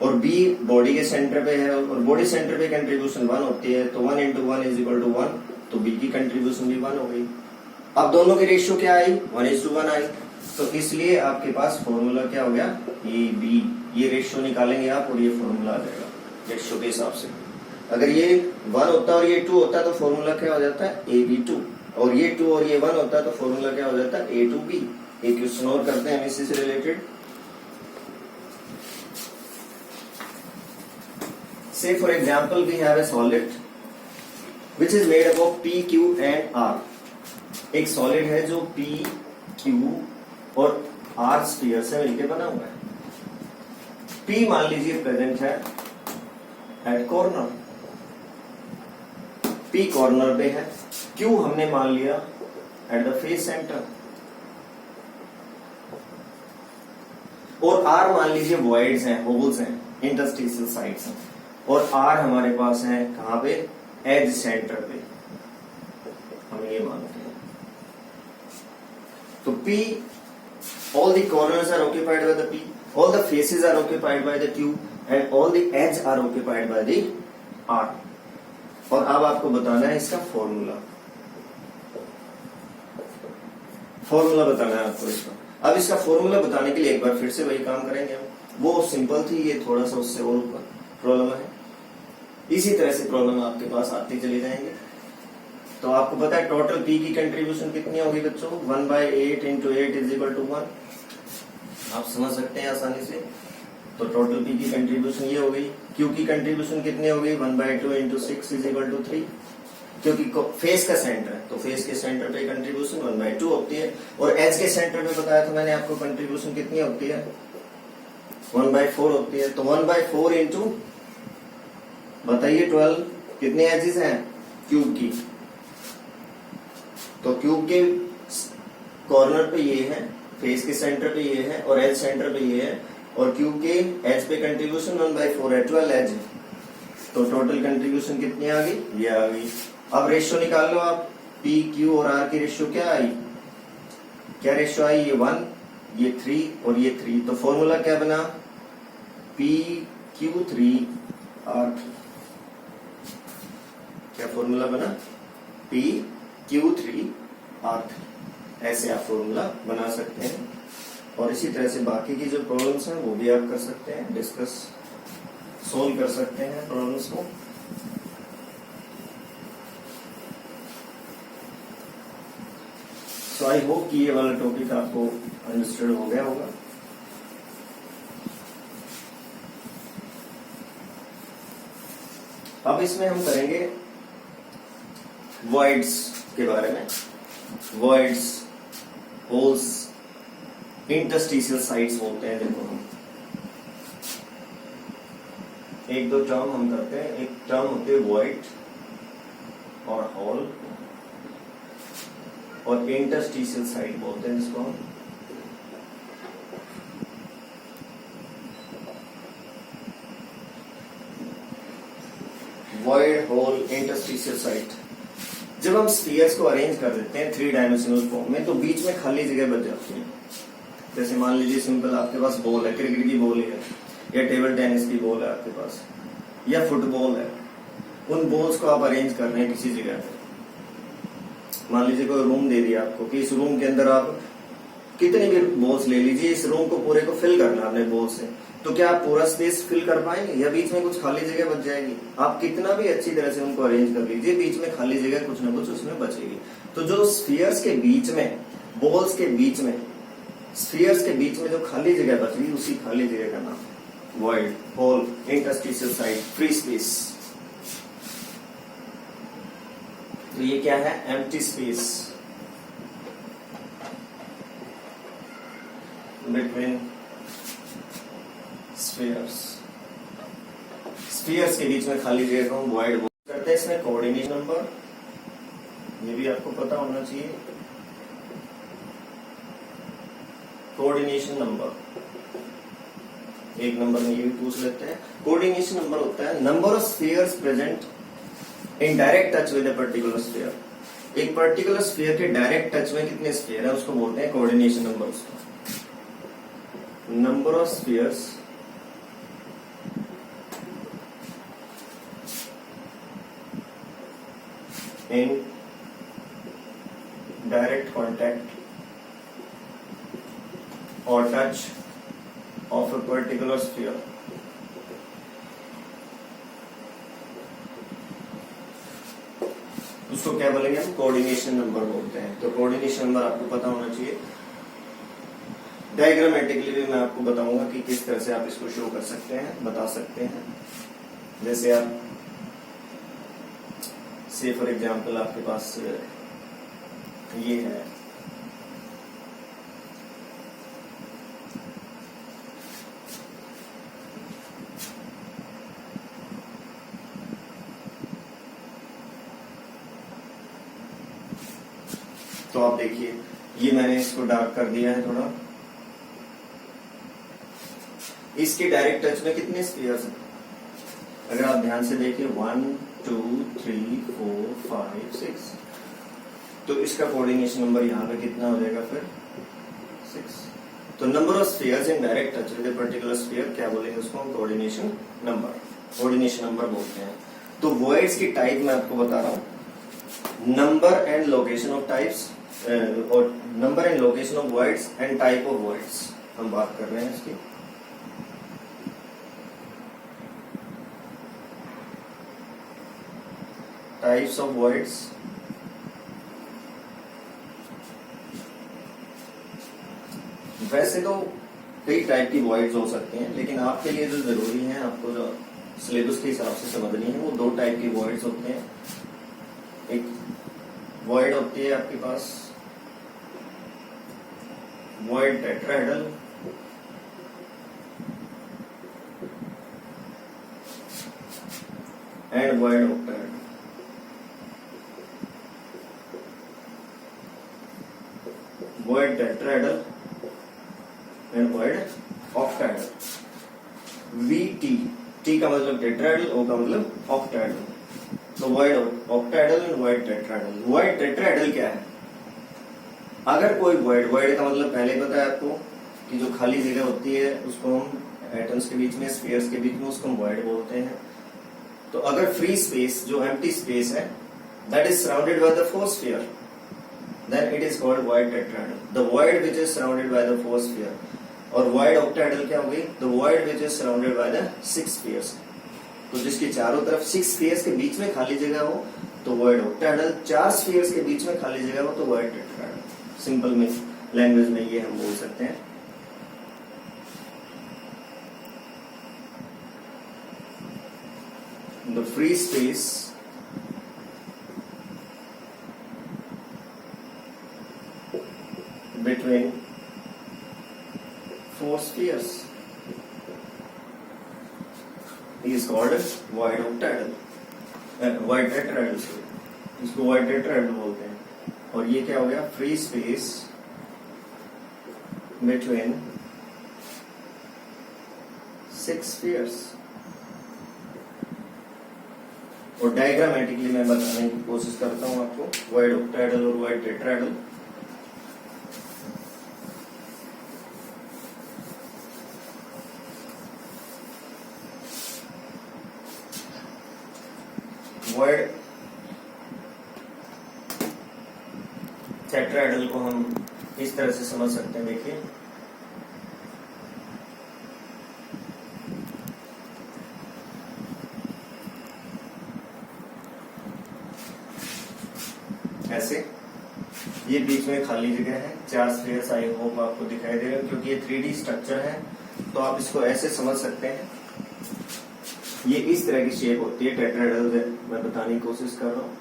और B बॉडी के सेंटर पे है, और बॉडी सेंटर पे कंट्रीब्यूशन 1 होती है, तो 1 × 1 इज इक्वल टू 1, तो B की कंट्रीब्यूशन भी 1 हो गई। अब दोनों की रेशियो क्या आई? 1:1 आई। तो इसलिए आपके पास फॉर्मूला क्या हो गया? AB। ये रेशियो निकालेंगे आप और ये फॉर्मूला आ जाएगा रेशियो के हिसाब से। अगर ये 1 होता और ये 2 होता तो फॉर्मूला क्या हो जाता है? AB2। और ये 2 और ये 1 होता तो फॉर्मूला क्या हो जाता है? A2B। एक क्वेश्चन और करते हैं इसी से related. Say for example we have a solid which is made up of P, Q and R। एक सॉलिड है जो P, Q और R स्फीयर से मिलकर बना हुआ है। P मान लीजिए प्रेजेंट है एट कॉर्नर, P कॉर्नर पे है, Q हमने मान लिया एट द फेस सेंटर, और R मान लीजिए वॉइड्स हैं, होल्स हैं, इंटरस्टिशियल साइड्स हैं, और R हमारे पास है कहां पे? एज सेंटर पे, हम ये मानते हैं। तो P, all the corners are occupied by the P, all the faces are occupied by the Q, and all the edges are occupied by the R। और अब आपको बताना है इसका फॉर्मूला, बताना है आपको इसका। अब इसका फॉर्मूला बताने के लिए एक बार फिर से वही काम करेंगे हम। वो सिंपल थी, ये थोड़ा सा उससे और ऊपर प्रॉब्लम है। इसी तरह से प्रॉब्लम आपके पास आते चले जाएंगे। तो आपको पता है टोटल P की कंट्रीब्यूशन कितनी होगी बच्चों? 1/8 × 8 इज इक्वल टू 1। आप समझ सकते हैं आसानी से। तो टोटल P की कंट्रीब्यूशन ये हो गई। Q की कंट्रीब्यूशन कितनी हो गई? 1/2 × 6 इज इक्वल टू 3। क्योंकि फेस का सेंटर है, तो फेस के सेंटर पे कंट्रीब्यूशन 1/2 होती है, और एज के सेंटर पे बताया था मैंने आपको कंट्रीब्यूशन कितनी होती है? 1/4 होती है। तो 1/4 इंटू बताइए 12, कितने एजेस हैं क्यूब की? तो क्यूब के कॉर्नर पे ये है, फेस के सेंटर पे ये है, और एज सेंटर पे ये है, और क्यूब के एज पे कंट्रीब्यूशन 1/4 है, 12 एज है। तो टोटल कंट्रीब्यूशन कितनी आ गई? ये आ गई। अब रेशियो निकाल लो आप, P, Q और R की रेशियो क्या आई? क्या रेशियो आई? ये 1, ये 3 और ये 3। तो फॉर्मूला क्या बना? PQ3R3। क्या फॉर्मूला बना? PQ3R3। ऐसे आप फॉर्मूला बना सकते हैं, और इसी तरह से बाकी की जो प्रॉब्लम्स हैं वो भी आप कर सकते हैं, डिस्कस सोल्व कर सकते हैं प्रॉब्लम्स को। सो आई होप कि ये वाला टॉपिक आपको अंडरस्टूड हो गया होगा। अब इसमें हम करेंगे वॉइड्स के बारे में, वॉइड्स, होल्स, इंटरस्टिशियल साइट्स बोलते हैं। देखो हम एक दो टर्म हम करते हैं। एक टर्म होती है वॉइड और होल, और इंटरस्टिशियल साइट बोलते हैं जिसको हम। Void, hole, interstitial site. जब हम स्फीयर्स को अरेंज कर देते हैं 3 डायमेंशनल फॉर्म में, तो बीच में खाली जगह बच जाती है। जैसे मान लीजिए सिंपल आपके पास बॉल है, क्रिकेट की बॉल है, या टेबल टेनिस की बॉल है आपके पास, या फुटबॉल है। उन बॉल्स को आप अरेंज कर रहे हैं किसी जगह पे। मान लीजिए कोई रूम दे दिया आपको कि इस रूम के अंदर आप कितने भी बॉल्स ले लीजिए, इस रूम को पूरे को फिल करना अपने बॉल से। तो क्या आप पूरा स्पेस फिल कर पाएंगे, या बीच में कुछ खाली जगह बच जाएगी? आप कितना भी अच्छी तरह से उनको अरेंज कर लीजिए, बीच में खाली जगह कुछ ना कुछ उसमें बचेगी। तो जो स्फीयर्स के बीच में, बॉल्स के बीच में, स्फीयर्स के बीच में जो खाली जगह बच रही, उसी खाली जगह का नाम void, hole, interstitial site, free space. तो ये क्या है? Empty space between spheres. Spheres के बीच में खाली जगह को हम वॉइड करते हैं। इसमें कोऑर्डिनेशन नंबर, ये भी आपको पता होना चाहिए। कोऑर्डिनेशन नंबर, एक नंबर में ये भी पूछ लेते हैं। कोऑर्डिनेशन नंबर होता है number of spheres present in direct touch with a particular sphere. एक पर्टिकुलर स्फीयर के डायरेक्ट टच में कितने स्फीयर है उसको बोलते हैं कोऑर्डिनेशन नंबर। उसको number of spheres in direct contact or touch of a particular sphere उसको क्या बोलेंगे हम? कोऑर्डिनेशन नंबर बोलते हैं। तो कोऑर्डिनेशन नंबर आपको पता होना चाहिए। डायग्रामेटिकली भी मैं आपको बताऊंगा कि किस तरह से आप इसको शो कर सकते हैं, बता सकते हैं। जैसे आप से फॉर एग्जाम्पल आपके पास ये है, तो आप देखिए ये मैंने इसको डार्क कर दिया है थोड़ा। इसके डायरेक्ट टच में कितने स्फीयर्स हैं? अगर आप ध्यान से देखिए 1 2 3 4 5 6, तो इसका कोऑर्डिनेशन नंबर यहाँ पे कितना हो जाएगा फिर? 6। तो number of spheres in direct touch with a particular sphere क्या बोलेंगे उसको? Coordination number. कोऑर्डिनेशन नंबर बोलते हैं। तो वॉइड्स की टाइप मैं आपको बता रहा हूँ। Number and location of types, और number and location of voids and type of voids हम बात कर रहे हैं इसकी। टाइप्स ऑफ वॉइड्स, वैसे तो कई टाइप की वॉइड्स हो सकती हैं, लेकिन आपके लिए जो जरूरी है, आपको जो सिलेबस के हिसाब से समझनी है, वो 2 टाइप की वॉइड्स होते हैं। एक वॉइड होती है आपके पास void tetrahedral, and void octahedral. Void tetrahedral and void octahedral. VT, T का मतलब टेट्राहेड्रल, O का मतलब ऑक्टाहेड्रल। तो void octahedral and void tetrahedral. Void tetrahedral क्या है? अगर कोई वॉइड, वॉइड का मतलब पहले ही पता है आपको कि जो खाली जगह होती है उसको हम एटम्स के बीच में, स्फीयर्स के बीच में, उसको हम वॉइड बोलते हैं। तो अगर फ्री स्पेस, जो एम्प्टी स्पेस है, that is surrounded by the 4 sphere, then it is called void tetrahedral. The void which is surrounded by the 4 sphere. और void octahedral क्या होगी? The void which is surrounded by the 6 spheres. तो जिसके चारों तरफ 6 spheres के बीच में खाली जगह हो तो void octahedral, 4 spheres के बीच में खाली जगह हो तो void tetrahedral। सिंपल में लैंग्वेज में ये हम बोल सकते हैं। The free space between wide tetrahedral से, इसको वाइड टेट्राहेड्रल बोलते हैं। और ये क्या हो गया, फ्री स्पेस बिटवीन 6 स्फीयर्स। और डायग्रामेटिकली मैं बताने की कोशिश करता हूं आपको वाइड ऑक्टाहेड्रल और वाइड टेट्राहेड्रल। वाइड टेट्राहेड्रल को हम इस तरह से समझ सकते हैं, देखिए ऐसे, ये बीच में खाली जगह है, 4 स्फीयर्स, आई होप आपको दिखाई दे रहे हैं, क्योंकि ये 3D स्ट्रक्चर है तो आप इसको ऐसे समझ सकते हैं। ये इस तरह की शेप होती है टेट्राहेड्रल, मैं बताने की कोशिश कर रहा हूं।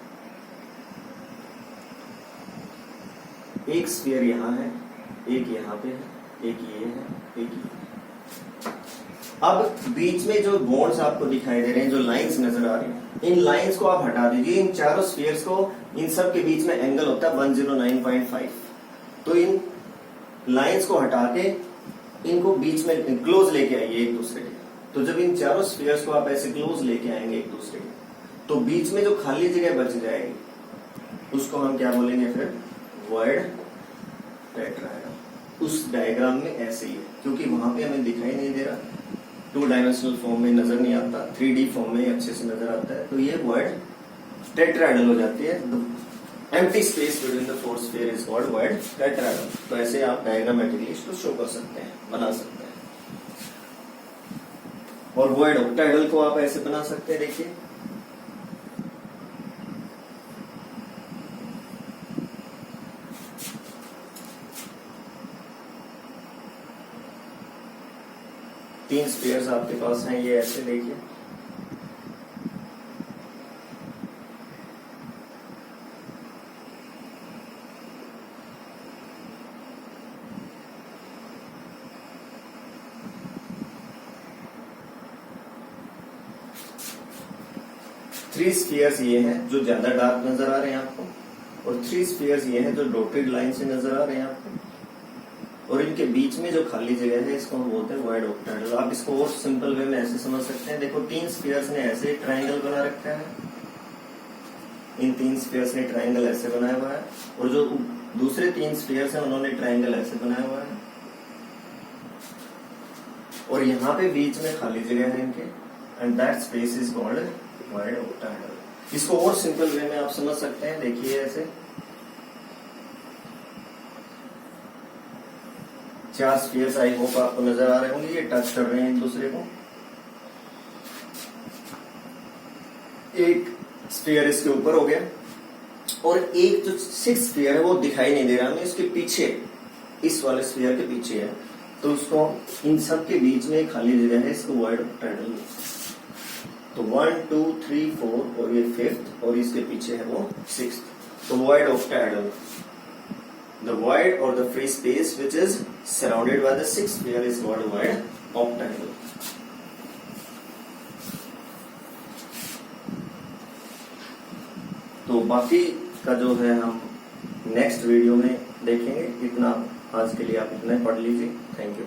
एक स्फीयर यहाँ है, एक यहाँ पे है, एक ये है, एक ये। अब बीच में जो बॉन्ड्स आपको दिखाई दे रहे हैं, जो लाइंस नजर आ रही हैं, इन लाइंस को आप हटा दीजिए। इन चारों स्फीयर्स को, इन सब के बीच में एंगल होता है 109.5। तो इन लाइंस को हटा के इनको बीच में क्लोज लेके आइए एक दूसरे के। तो जब इन चारों स्फीयर्स को आप ऐसे क्लोज लेके आएंगे एक दूसरे के, तो बीच में जो खाली जगह बच जाएगी उसको हम क्या बोलेंगे फिर, वाइड टेट्राहेड्रल। उस डायग्राम में ऐसे ही है, क्योंकि वहां पे हमें दिखाई नहीं दे रहा, 2 डायमेंशनल फॉर्म में नजर नहीं आता, 3D फॉर्म में अच्छे से नजर आता है, तो ये वाइड टेट्राहेड्रल हो जाती है। Empty space between the 4 sphere is called wide tetrahedral. तो ऐसे आप डायग्रामेटिकली इसको शो कर सकते हैं, बना सकते हैं। और वाइड ऑक्टाहेड्रल को आप ऐसे बना सकते हैं, देखिए तीन स्फीयर्स आपके पास हैं, ये ऐसे देखिए, थ्री स्फीयर्स ये हैं जो ज्यादा डार्क नजर आ रहे हैं आपको, और 3 स्फीयर्स ये हैं जो डॉटेड लाइन से नजर आ रहे हैं आपको, और इनके बीच में जो खाली जगह है इसको हम बोलते हैं वाइड ऑक्टाहेड्रल। आप इसको और सिंपल वे में ऐसे समझ सकते हैं, देखो 3 स्फीयर्स ने ऐसे ट्राइंगल बना रखा है, इन 3 स्फीयर्स ने ट्राइंगल ऐसे बनाया हुआ है, और जो दूसरे 3 स्फीयर्स हैं उन्होंने ट्राइंगल ऐसे बनाया हुआ है, और यहाँ पे बीच में खाली जगह है इनके, and that space is called wide octahedral. इसको और सिंपल वे में आप समझ सकते हैं, देखिए ऐसे 4 स्फीयर्स, आई होप आपको नजर आ रहे होंगे, ये टच कर रहे हैं एक दूसरे को। एक स्फीयर इसके ऊपर हो गया, और एक जो 6 स्फीयर है वो दिखाई नहीं दे रहा हमें, इसके पीछे, इस वाले स्फीयर के पीछे है, तो उसको, इन सब के बीच में खाली जगह है, इसको वाइड ऑक्टाहेड्रल। तो 1 2 3 4 और ये 5th, और इसके पीछे है वो 6th, तो wide octahedral. The void or the free space which is surrounded by the 6th sphere is called wide octahedral. तो बाकी का जो है हम नेक्स्ट वीडियो में देखेंगे। इतना आज के लिए आप इतना पढ़ लीजिए। Thank you.